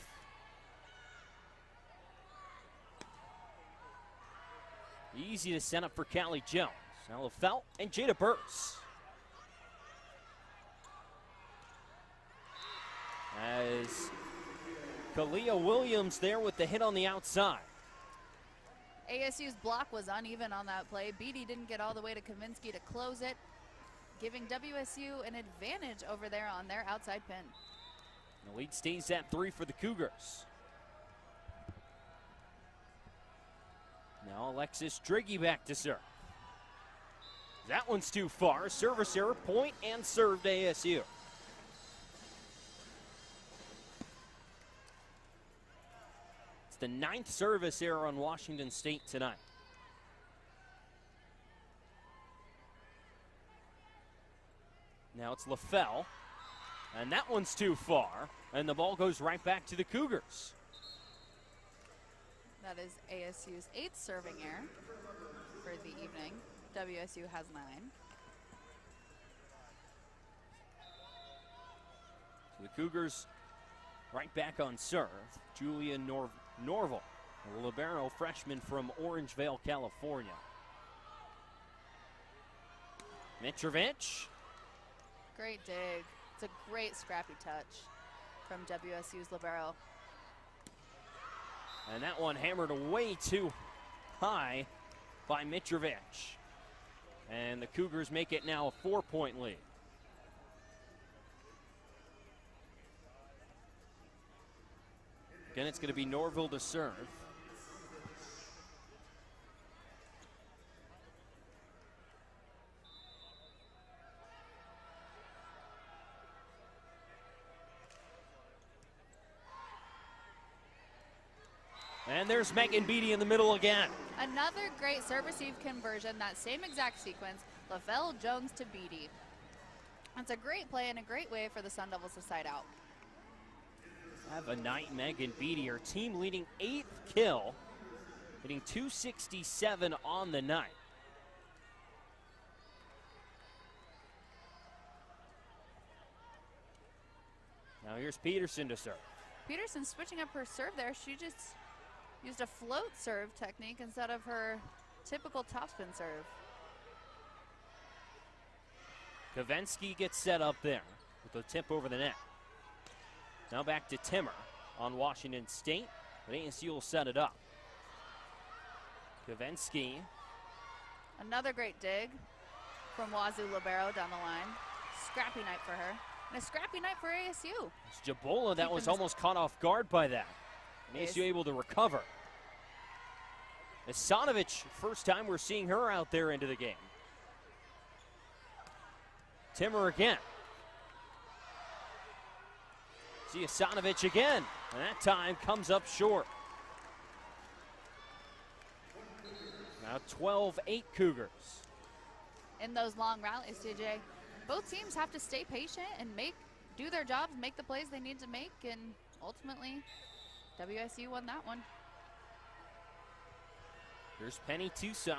Easy to set up for Callie Jones. Now LaFell and Jada Burst. As Kalia Williams there with the hit on the outside. ASU's block was uneven on that play. Beatty didn't get all the way to Kavinsky to close it, giving WSU an advantage over there on their outside pin. The lead stays at 3 for the Cougars. Now Alexis Driggy back to serve. That one's too far. Service error, point, and served ASU. It's the 9th service error on Washington State tonight. Now it's LaFell, and that one's too far, and the ball goes right back to the Cougars. That is ASU's 8th serving error for the evening. WSU has 9. So the Cougars right back on serve. Julia Norval, a libero freshman from Orangevale, California. Mitrovic. Great dig. It's a great scrappy touch from WSU's libero. And that one hammered way too high by Mitrovic. And the Cougars make it now a 4-point lead. Again, it's going to be Norville to serve. And there's Megan Beatty in the middle again. Another great serve receive conversion, that same exact sequence. Lavelle Jones to Beatty. That's a great play and a great way for the Sun Devils to side out. Have a night, Megan Beatty, her team leading 8th kill, hitting .267 on the night. Now here's Peterson to serve. Peterson switching up her serve there. She just used a float serve technique instead of her typical topspin serve. Kavensky gets set up there with a tip over the net. Now back to Timmer on Washington State, but ASU will set it up. Kavensky. Another great dig from Wazoo Libero down the line. Scrappy night for her. And a scrappy night for ASU. It's Jabola that was almost caught off guard by that. And ASU able to recover. Asanovic, first time we're seeing her out there into the game. Timmer again. See Asanovic again, and that time comes up short. Now 12-8 Cougars. In those long rallies, TJ, both teams have to stay patient and do their jobs, make the plays they need to make, and ultimately, WSU won that one. Here's Penny Tusa.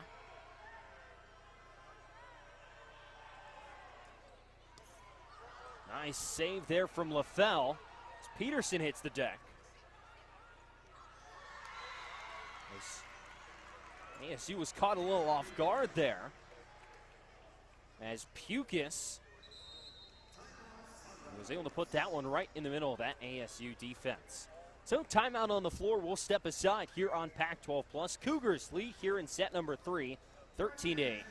Nice save there from LaFell. As Peterson hits the deck. As ASU was caught a little off guard there. As Pukas was able to put that one right in the middle of that ASU defense. So timeout on the floor. We'll step aside here on Pac-12+. Cougars lead here in set number 3, 13-8.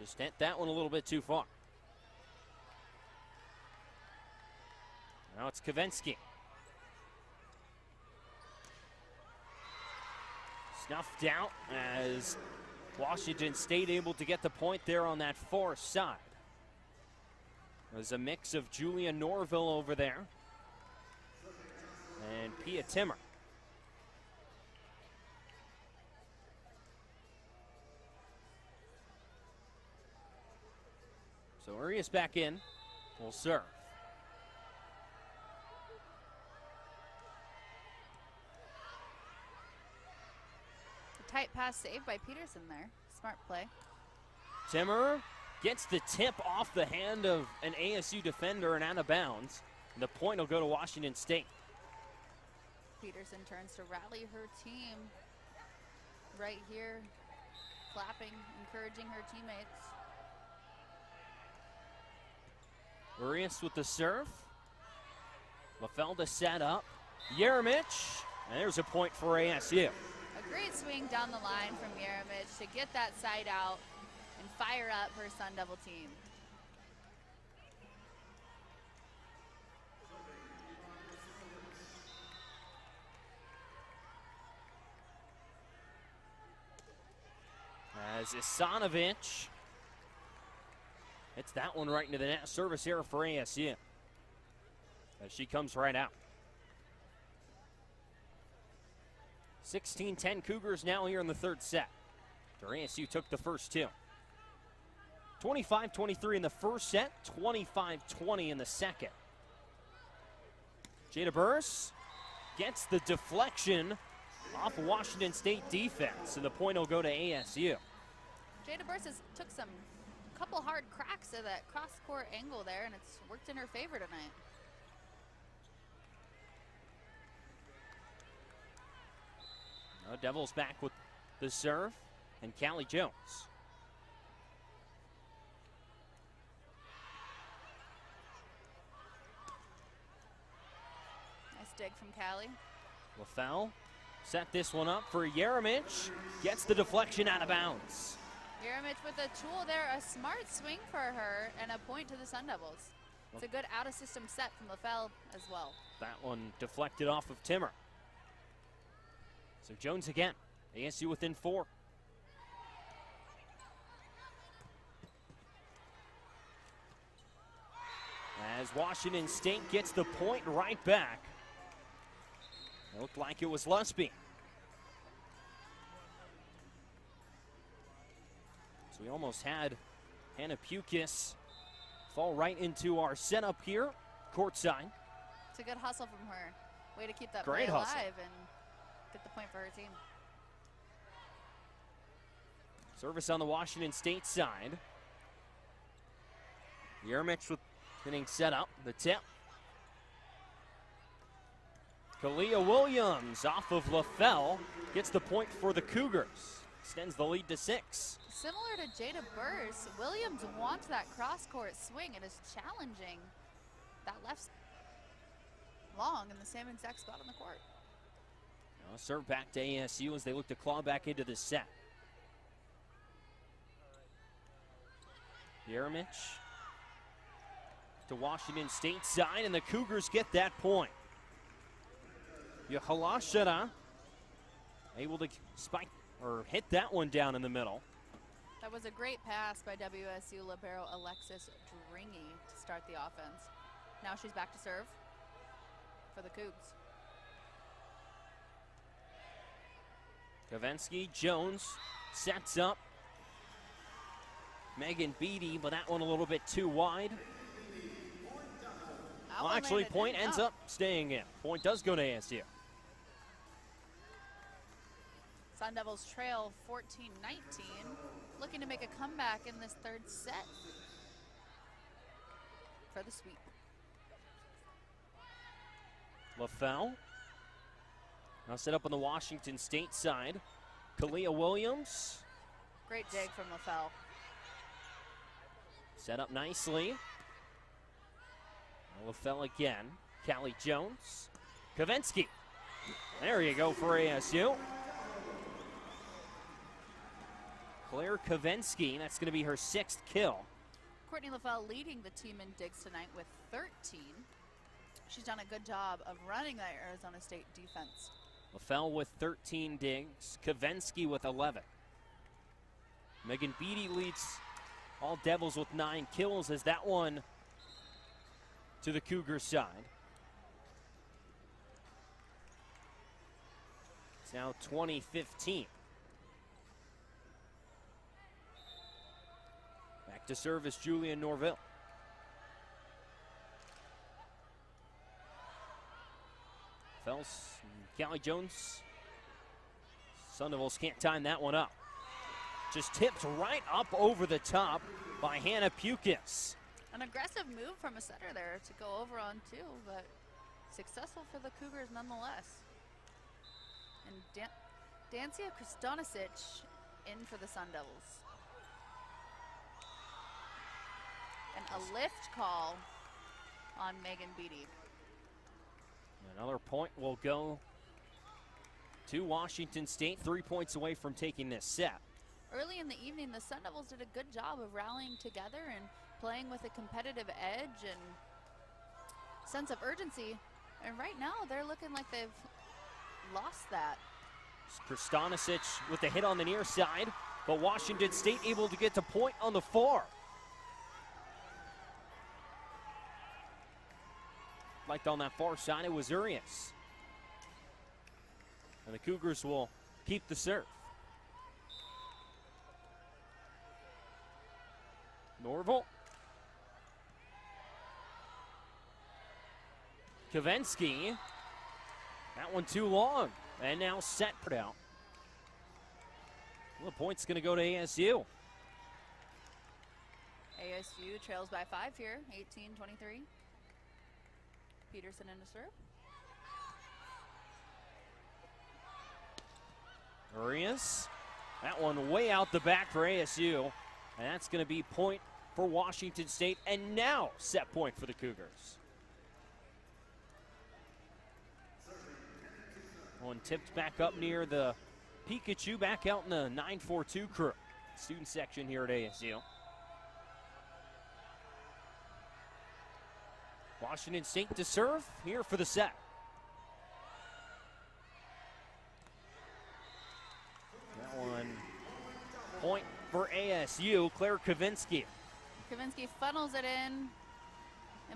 Just hit that one a little bit too far. Now it's Kavensky. Snuffed out as Washington State able to get the point there on that far side. There's a mix of Julia Norville over there and Pia Timmer. So Arias back in, will serve. A tight pass saved by Peterson there. Smart play. Timmer gets the tip off the hand of an ASU defender and out of bounds. And the point will go to Washington State. Peterson turns to rally her team right here, clapping, encouraging her teammates. Arias with the serve. LaFell to set up. Yeremich, and there's a point for ASU. A great swing down the line from Yeremich to get that side out and fire up her Sun Devil team. As Isanovic hits that one right into the net. Service error for ASU. As she comes right out. 16-10 Cougars now here in the third set. After ASU took the first two. 25-23 in the first set, 25-20 in the second. Jada Burris gets the deflection off Washington State defense, and the point will go to ASU. Jada Burris took some couple hard cracks of that cross-court angle there, and it's worked in her favor tonight. Now Devils back with the serve, and Callie Jones. Nice dig from Callie. LaFell set this one up for Yeremich. Gets the deflection out of bounds. Yeremich with a tool there, a smart swing for her, and a point to the Sun Devils. It's a good out-of-system set from LaFell as well. That one deflected off of Timmer. So Jones again. ASU within 4. As Washington State gets the point right back. It looked like it was Lusby. So we almost had Hannah Pukis fall right into our setup here, courtside. It's a good hustle from her. Way to keep that Great play alive hustle. and get the point for her team. Service on the Washington State side. Yeremich with getting set up. The tip. Kalia Williams off of LaFell gets the point for the Cougars. Extends the lead to 6. Similar to Jada Burrs, Williams wants that cross-court swing and is challenging that left long in the same exact spot on the court. Now serve back to ASU as they look to claw back into the set. Yeremich to Washington State side, and the Cougars get that point. Yahalashara able to spike or hit that one down in the middle. That was a great pass by WSU libero Alexis Dringy to start the offense. Now she's back to serve for the Cougs. Kavensky, Jones sets up Megan Beatty, but that one a little bit too wide. Well, actually, point ends up staying in. Point does go to ASU. Sun Devils trail 14-19, looking to make a comeback in this third set for the sweep. LaFell now set up on the Washington State side. Kalia Williams. Great dig from LaFell. Set up nicely. LaFell again. Callie Jones. Kavensky. There you go for ASU. Claire Kavensky, that's going to be her 6th kill. Courtney LaFell leading the team in digs tonight with 13. She's done a good job of running that Arizona State defense. LaFell with 13 digs. Kavensky with 11. Megan Beatty leads all Devils with 9 kills as that one to the Cougars side. It's now 20-15. Back to service, Julian Norville. Fells, Callie Jones. Sun Devils can't time that one up. Just tipped right up over the top by Hannah Pukis. An aggressive move from a setter there to go over on 2, but successful for the Cougars nonetheless. And Dancia Kristonisic in for the Sun Devils. And a lift call on Megan Beatty. Another point will go to Washington State, 3 points away from taking this set. Early in the evening, the Sun Devils did a good job of rallying together and playing with a competitive edge and sense of urgency. And right now, they're looking like they've lost that. Kristonisic with the hit on the near side, but Washington State able to get the point on the far. Like on that far side, it was Urias. And the Cougars will keep the serve. Norville. Kavensky. That one too long. And now set out. Well, the point's going to go to ASU. ASU trails by 5 here, 18-23. Peterson in to serve. Arias, that one way out the back for ASU. And that's going to be point for Washington State. And now set point for the Cougars. One tipped back up near the Pikachu, back out in the 942 crew. Student section here at ASU. Washington State to serve here for the set. That one, point for ASU, Claire Kavinsky. Kavinsky funnels it in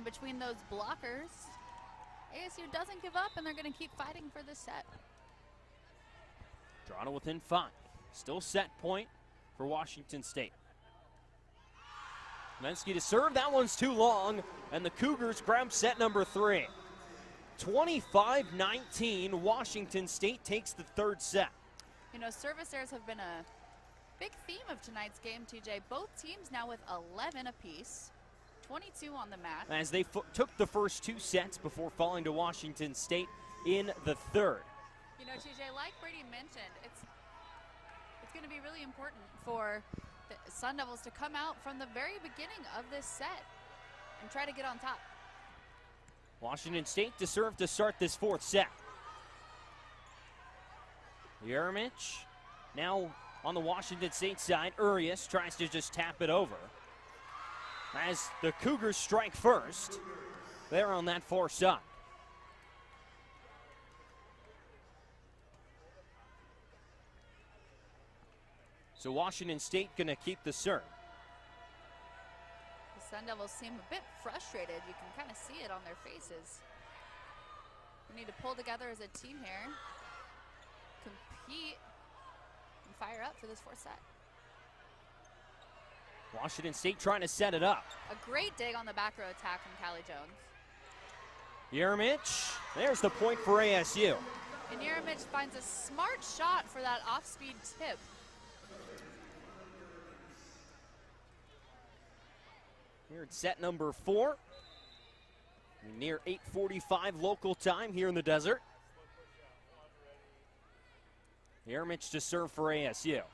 between those blockers. ASU doesn't give up, and they're going to keep fighting for this set. Drawn to within 5. Still set point for Washington State. Kavinsky to serve. That one's too long, and the Cougars grab set number 3. 25-19, Washington State takes the third set. You know, service errors have been a big theme of tonight's game, TJ. Both teams now with 11 apiece, 22 on the mat. As they took the first 2 sets before falling to Washington State in the third. You know, TJ, like Brady mentioned, it's going to be really important for the Sun Devils to come out from the very beginning of this set and try to get on top. Washington State to serve to start this fourth set. Yermich now on the Washington State side. Urias tries to just tap it over. As the Cougars strike first, they're on that far side. So Washington State gonna keep the serve. The Sun Devils seem a bit frustrated. You can kind of see it on their faces. We need to pull together as a team here, compete, and fire up for this fourth set. Washington State trying to set it up. A great dig on the back row attack from Callie Jones. Yermich, there's the point for ASU. And Yermich finds a smart shot for that off-speed tip. Here at set number 4. Near 8:45 local time here in the desert. Yermich to serve for ASU.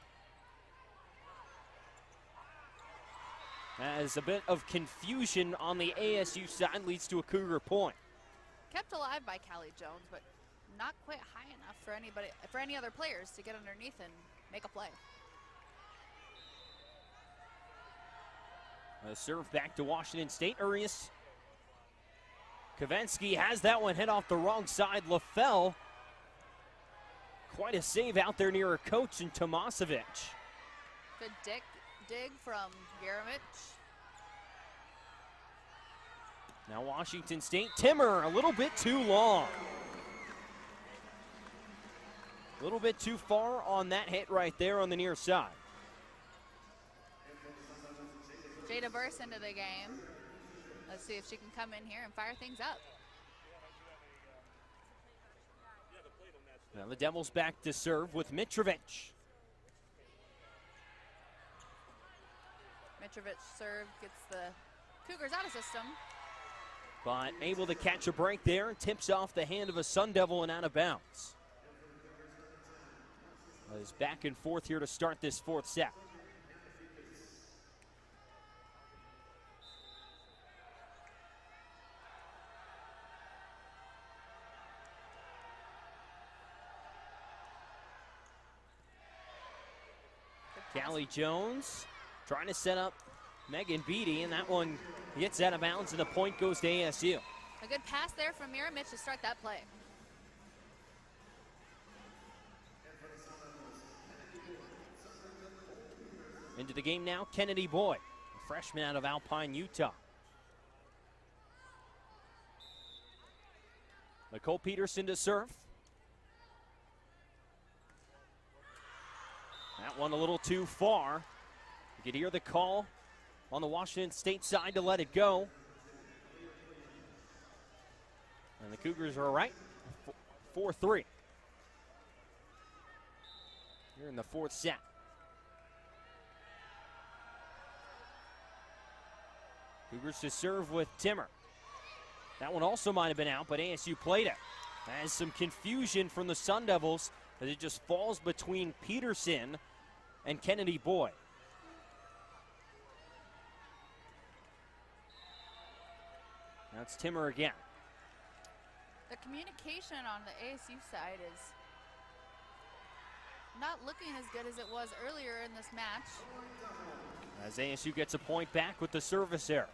As a bit of confusion on the ASU side leads to a Cougar point. Kept alive by Callie Jones, but not quite high enough for any other players to get underneath and make a play. A serve back to Washington State. Urias. Kavinsky has that one hit off the wrong side. LaFell. Quite a save out there near her coach and Tomasevic. Good dig from Yermich. Now Washington State. Timmer a little bit too long. A little bit too far on that hit right there on the near side. Jada bursts into the game. Let's see if she can come in here and fire things up. Now the Devils back to serve with Mitrovic. Mitrovic serve gets the Cougars out of system. But able to catch a break there and tips off the hand of a Sun Devil and out of bounds. It's back and forth here to start this fourth set. Callie Jones trying to set up Megan Beatty, and that one gets out of bounds, and the point goes to ASU. A good pass there from Yermich to start that play. Into the game now, Kennedy Boyd, a freshman out of Alpine, Utah. Nicole Peterson to serve. That one a little too far. You could hear the call on the Washington State side to let it go. And the Cougars are right, 4-3. Here in the fourth set. Cougars to serve with Timmer. That one also might have been out, but ASU played it. As some confusion from the Sun Devils as it just falls between Peterson and Kennedy Boyd. Now it's Timmer again. The communication on the ASU side is not looking as good as it was earlier in this match. As ASU gets a point back with the service error.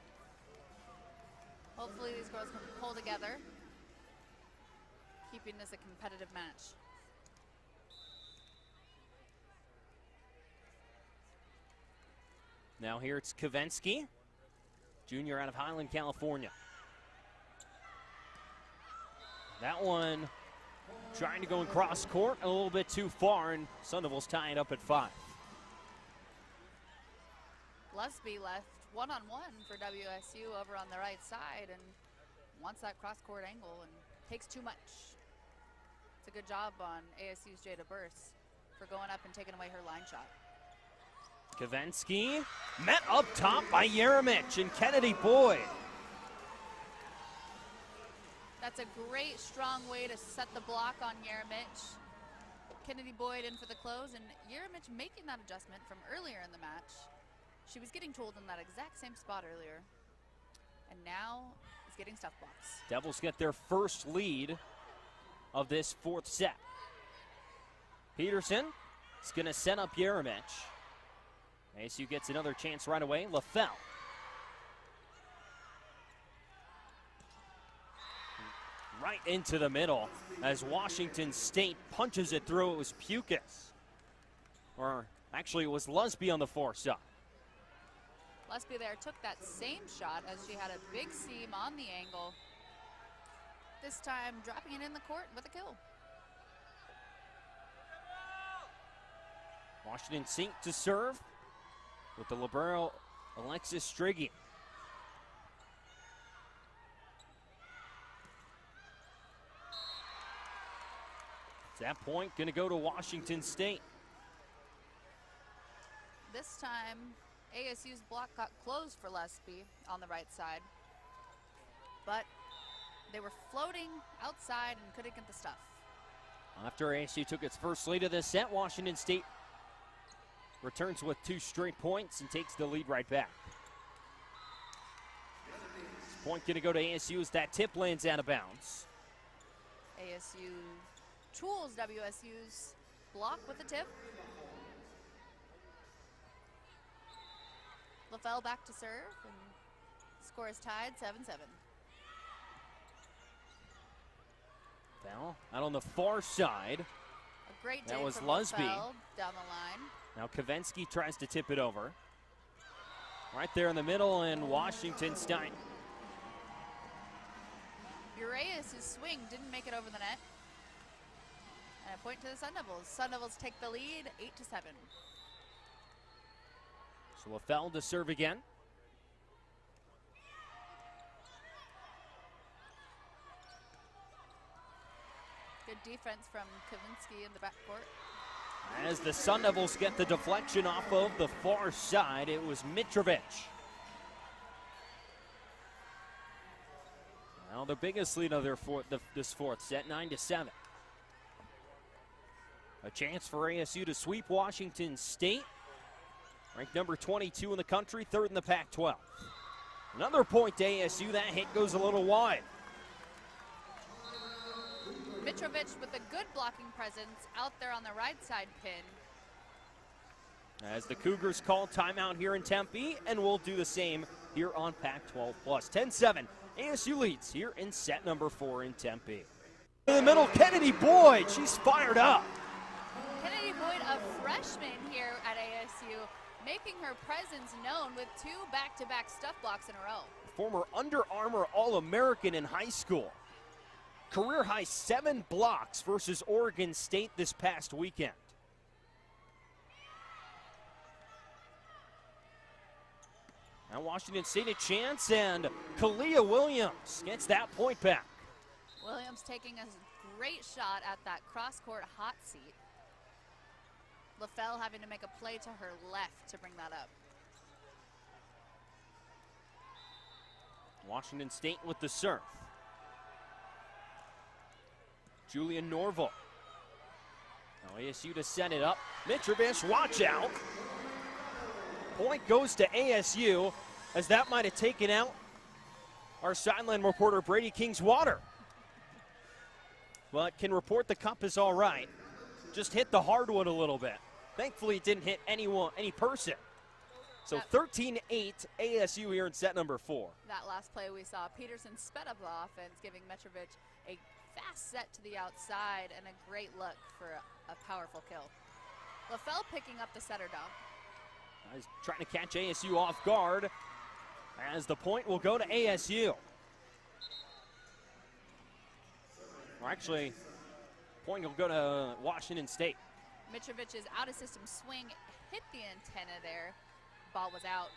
Hopefully these girls can pull together, keeping this a competitive match. Now here it's Kavensky, junior out of Highland, California. That one trying to go in cross court a little bit too far, and Sun Devils tie it up at 5. Lusby left one-on-one for WSU over on the right side and wants that cross-court angle and takes too much. It's a good job on ASU's Jada Burse for going up and taking away her line shot. Kavensky met up top by Yeremich and Kennedy Boyd. That's a great, strong way to set the block on Yeremich. Kennedy Boyd in for the close, and Yeremich making that adjustment from earlier in the match. She was getting told in that exact same spot earlier, and now is getting stuff blocks. Devils get their first lead of this 4th set. Peterson is going to set up Yeremich. ASU gets another chance right away. LaFell. Right into the middle as Washington State punches it through. It was Pukas. Or actually, it was Lusby on the far side. Lusby there took that same shot as she had a big seam on the angle. This time dropping it in the court with a kill. Washington State to serve with the libero Alexis Striggy. At that point, going to go to Washington State. This time, ASU's block got closed for Lusby on the right side, but they were floating outside and couldn't get the stuff. After ASU took its first lead of this set, Washington State returns with 2 straight points and takes the lead right back. This point going to go to ASU as that tip lands out of bounds. ASU tools WSU's block with a tip. LaFell back to serve, and score is tied 7-7. Foul out on the far side. A great That dig was from Lusby. LaFell down the line. Now Kavensky tries to tip it over. Right there in the middle, and Washington State. Uraeus' swing didn't make it over the net. And a point to the Sun Devils. Sun Devils take the lead 8-7. So LaFell to serve again. Good defense from Kavinsky in the backcourt. As the Sun Devils get the deflection off of the far side, it was Mitrovic. Now the biggest lead of this 4th set, 9-7. A chance for ASU to sweep Washington State. Ranked number 22 in the country, 3rd in the Pac-12. Another point to ASU. That hit goes a little wide. Mitrovic with a good blocking presence out there on the right side pin. As the Cougars call timeout here in Tempe, and we'll do the same here on Pac-12+. 10-7, ASU leads here in set number 4 in Tempe. In the middle, Kennedy Boyd, she's fired up. Kennedy Boyd, a freshman here at ASU, making her presence known with 2 back-to-back stuff blocks in a row. Former Under Armour All-American in high school. Career high 7 blocks versus Oregon State this past weekend. Now Washington State a chance, and Kalia Williams gets that point back. Williams taking a great shot at that cross-court hot seat. LaFell having to make a play to her left to bring that up. Washington State with the serve. Julian Norval. Now ASU to set it up. Mitrovic, watch out. Point goes to ASU, as that might have taken out our sideline reporter Brady Kingswater. But can report the cup is all right. Just hit the hardwood a little bit. Thankfully it didn't hit any person. So 13-8 ASU here in set number 4. That last play we saw Peterson sped up the offense, giving Mitrovic a fast set to the outside and a great look for a powerful kill. LaFell picking up the setter dump. He's trying to catch ASU off guard, as the point will go to ASU. Or actually, point will go to Washington State. Mitrovic's out-of-system swing hit the antenna there. Ball was out,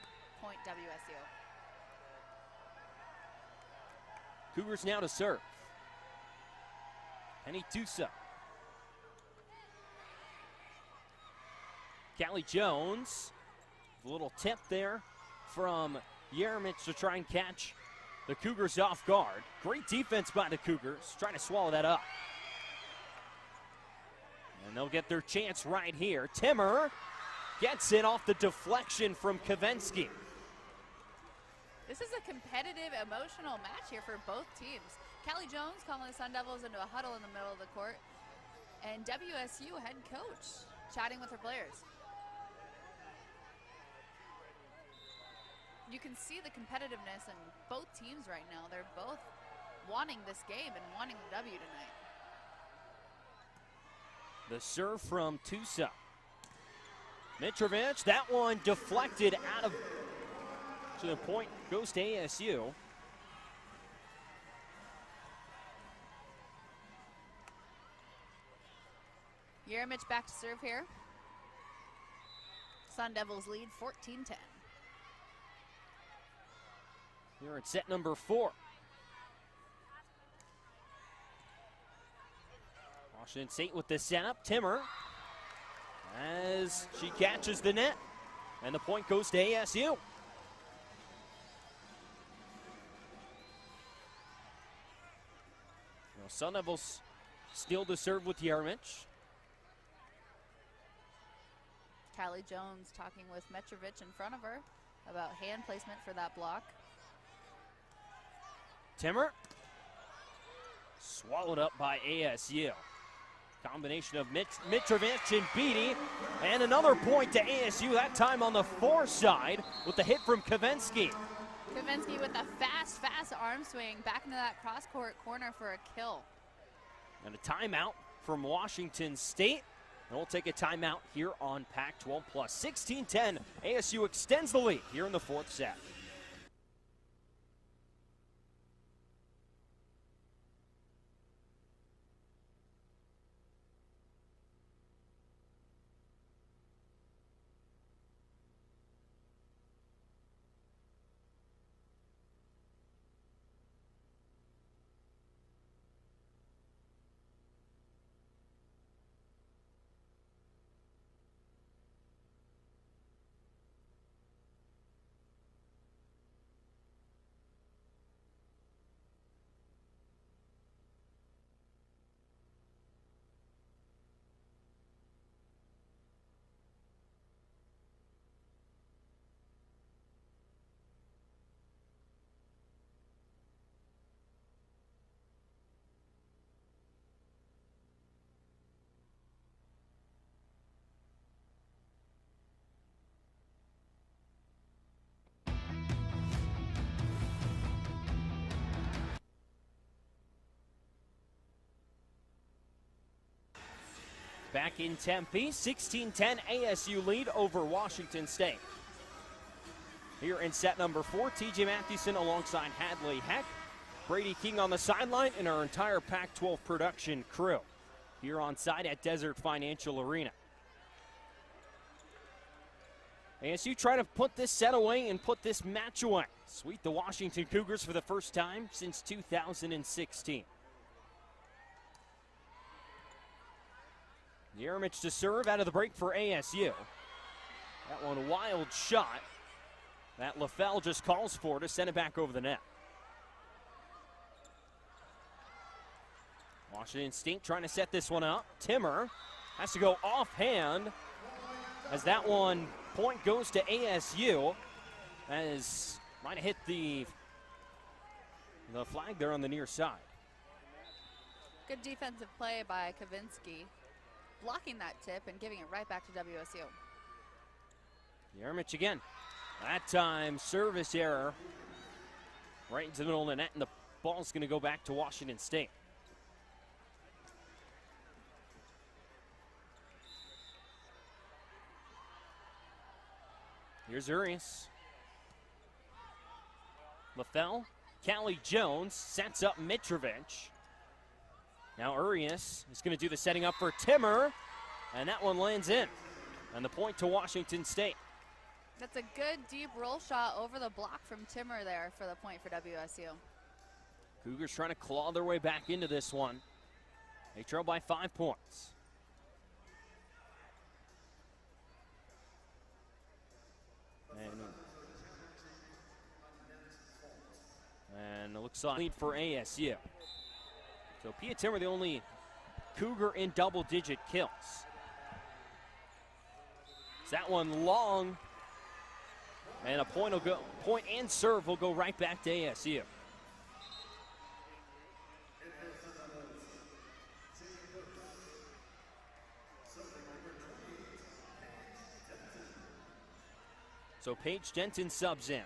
point WSU. Cougars now to serve. Penny Tusa. Callie Jones. A little tip there from Yeremich to try and catch the Cougars off guard. Great defense by the Cougars, trying to swallow that up. And they'll get their chance right here. Timmer gets it off the deflection from Kavensky. This is a competitive, emotional match here for both teams. Callie Jones calling the Sun Devils into a huddle in the middle of the court, and WSU head coach chatting with her players. You can see the competitiveness in both teams right now. They're both wanting this game and wanting the W tonight. The serve from Tusa. Mitrovic, that one deflected out of, so the point goes to ASU. Yeremich back to serve here. Sun Devils lead 14-10. Here at set number 4. Washington State with the setup. Timmer, as she catches the net, and the point goes to ASU. Now Sun Devils still to serve with Yeremich. Callie Jones talking with Mitrovic in front of her about hand placement for that block. Timmer, swallowed up by ASU. Combination of Mitrovic and Beatty, and another point to ASU, that time on the far side with the hit from Kavensky. Kavensky with a fast arm swing back into that cross-court corner for a kill. And a timeout from Washington State. And we'll take a timeout here on Pac-12 Plus. 16-10, ASU extends the lead here in the 4th set. Back in Tempe, 16-10 ASU lead over Washington State. Here in set number 4, TJ Mathewson alongside Hadley Heck, Brady King on the sideline, and our entire Pac-12 production crew here on site at Desert Financial Arena. ASU trying to put this set away and put this match away. Sweep the Washington Cougars for the first time since 2016. Yeremich to serve out of the break for ASU. That one a wild shot that LaFell just calls for to send it back over the net. Washington State trying to set this one up. Timmer has to go offhand as that one point goes to ASU. As might have hit the flag there on the near side. Good defensive play by Kavinsky, blocking that tip and giving it right back to WSU. Yermich again. That time, service error right into the middle of the net, and the ball's going to go back to Washington State. Here's Urias. LaFell, Callie Jones sets up Mitrovic. Now Urias is going to do the setting up for Timmer, and that one lands in. And the point to Washington State. That's a good deep roll shot over the block from Timmer there for the point for WSU. Cougars trying to claw their way back into this one. They trail by 5 points. And it looks like lead for ASU. So Pia Timmer, the only Cougar in double-digit kills. That one long, and a point will go. Point and serve will go right back to ASU. So Paige Denton subs in.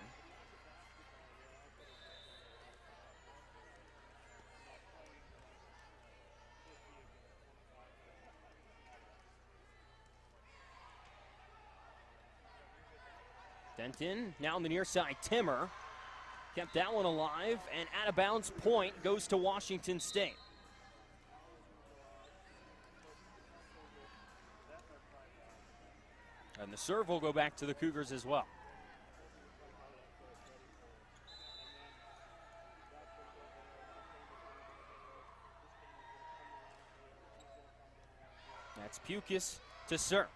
Denton now on the near side. Timmer kept that one alive, and out of bounds point goes to Washington State. And the serve will go back to the Cougars as well. That's Pukis to serve.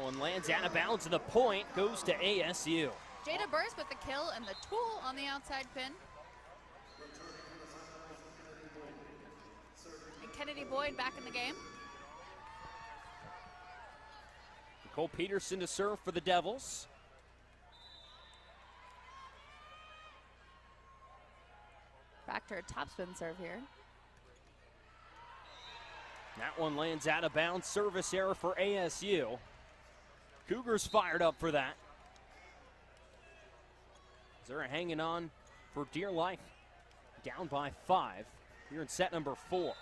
Owen lands out of bounds, and the point goes to ASU. Jada Burst with the kill and the tool on the outside pin. And Kennedy Boyd back in the game. Nicole Peterson to serve for the Devils. Back to her topspin serve here. That one lands out of bounds. Service error for ASU. Cougars fired up for that. They're hanging on for dear life. Down by 5 here in set number 4.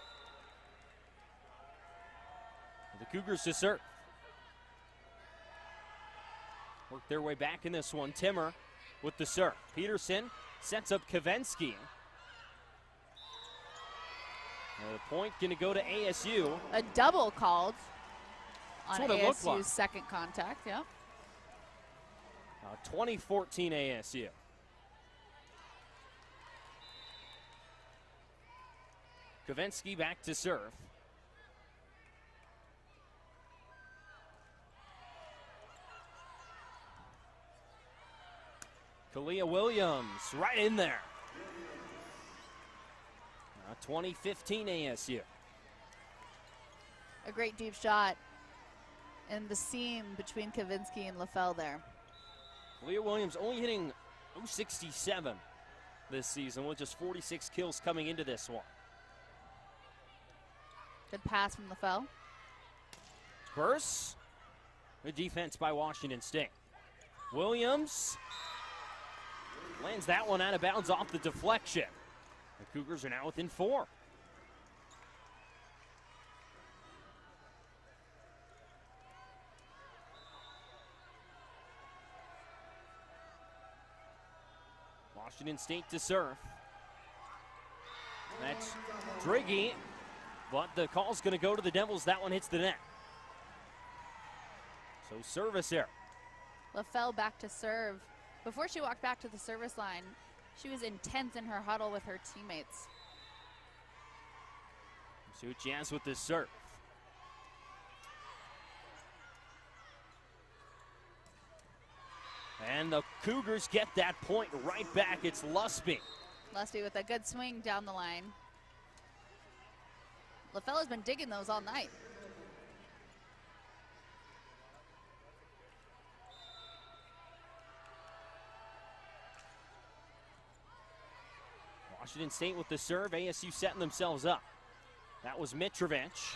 The Cougars to serve. Work their way back in this one. Timmer with the serve. Peterson sets up Kavinsky. The point going to go to ASU. A double called on what it looked like. ASU's second contact, yep. 2014 ASU. Kavinsky back to serve. Kalia Williams right in there. 2015 ASU. A great deep shot in the seam between Kavinsky and LaFell there. Kalia Williams only hitting .067 this season with just 46 kills coming into this one. Good pass from LaFell. Burst. Good defense by Washington State. Williams lands that one out of bounds off the deflection. The Cougars are now within 4. Washington State to serve. That's Driggy, but the call's going to go to the Devils. That one hits the net. So service error. LaFell back to serve. Before she walked back to the service line, she was intense in her huddle with her teammates. See what she has with this serve. And the Cougars get that point right back. It's Lusby. Lusby with a good swing down the line. LaFell has been digging those all night. Washington State with the serve, ASU setting themselves up. That was Mitrovic,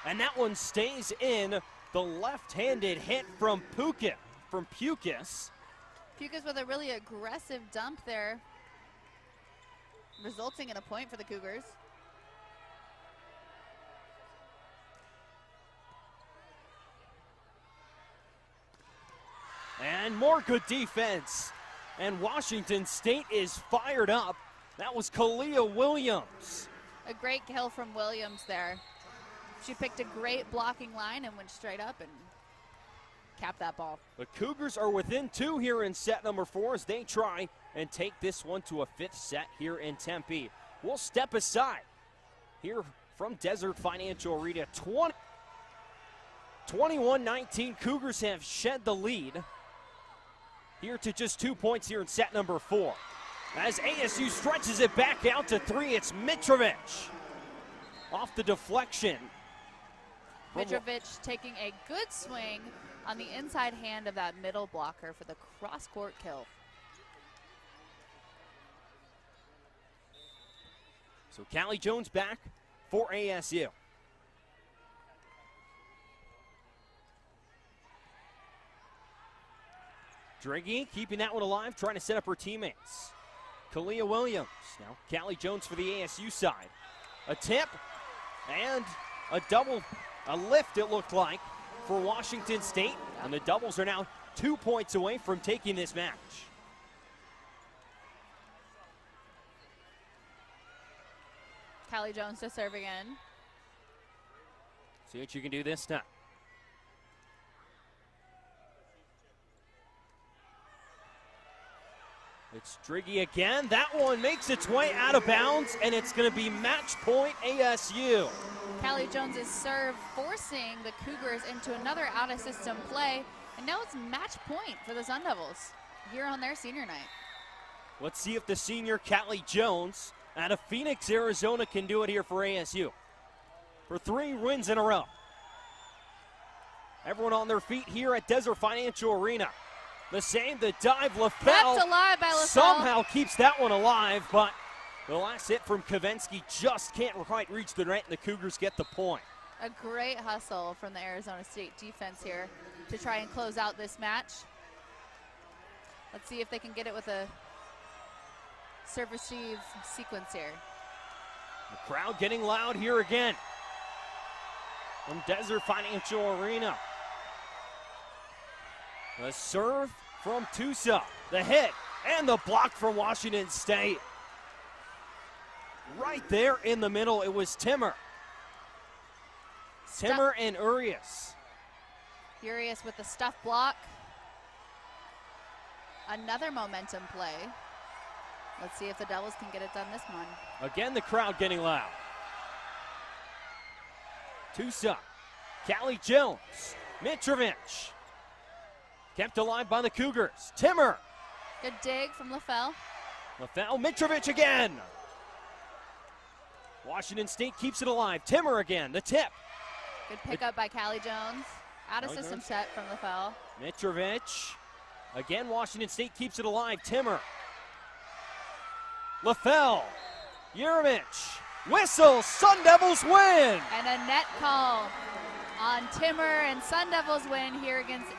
and that one stays in. The left-handed hit from Pukas. Pukas with a really aggressive dump there, resulting in a point for the Cougars. And more good defense. And Washington State is fired up. That was Kalia Williams. A great kill from Williams there. She picked a great blocking line and went straight up and capped that ball. The Cougars are within 2 here in set number 4 as they try and take this one to a 5th set here in Tempe. We'll step aside here from Desert Financial Arena. 21-19, Cougars have shed the lead here to just 2 points here in set number 4. As ASU stretches it back out to 3, it's Mitrovic off the deflection. Mitrovic taking a good swing on the inside hand of that middle blocker for the cross-court kill. So Callie Jones back for ASU. Driggy keeping that one alive, trying to set up her teammates. Kalia Williams, now Callie Jones for the ASU side. A tip and a lift it looked like for Washington State. And the doubles are now 2 points away from taking this match. Callie Jones to serve again. See what you can do this time. It's Driggy again. That one makes its way out of bounds, and it's going to be match point ASU. Callie Jones's serve forcing the Cougars into another out-of-system play, and now it's match point for the Sun Devils here on their senior night. Let's see if the senior Callie Jones out of Phoenix, Arizona can do it here for ASU. For 3 wins in a row. Everyone on their feet here at Desert Financial Arena. The same, the dive, LaFell kept alive by LaFell. Somehow keeps that one alive, but the last hit from Kavensky just can't quite reach the net, and the Cougars get the point. A great hustle from the Arizona State defense here to try and close out this match. Let's see if they can get it with a serve-receive sequence here. The crowd getting loud here again from Desert Financial Arena. The serve from Tusa, the hit, and the block from Washington State. Right there in the middle, it was Timmer. Timmer and Urias. Urias with the stuff block. Another momentum play. Let's see if the Devils can get it done this one. Again, the crowd getting loud. Tusa, Callie Jones, Mitrovic. Kept alive by the Cougars. Timmer. Good dig from LaFell. LaFell, Mitrovic again. Washington State keeps it alive. Timmer again, the tip. Good pickup by Callie Jones. Out of system set from LaFell. Mitrovic. Again, Washington State keeps it alive. Timmer. LaFell. Yeremich. Whistle. Sun Devils win. And a net call on Timmer, and Sun Devils win here against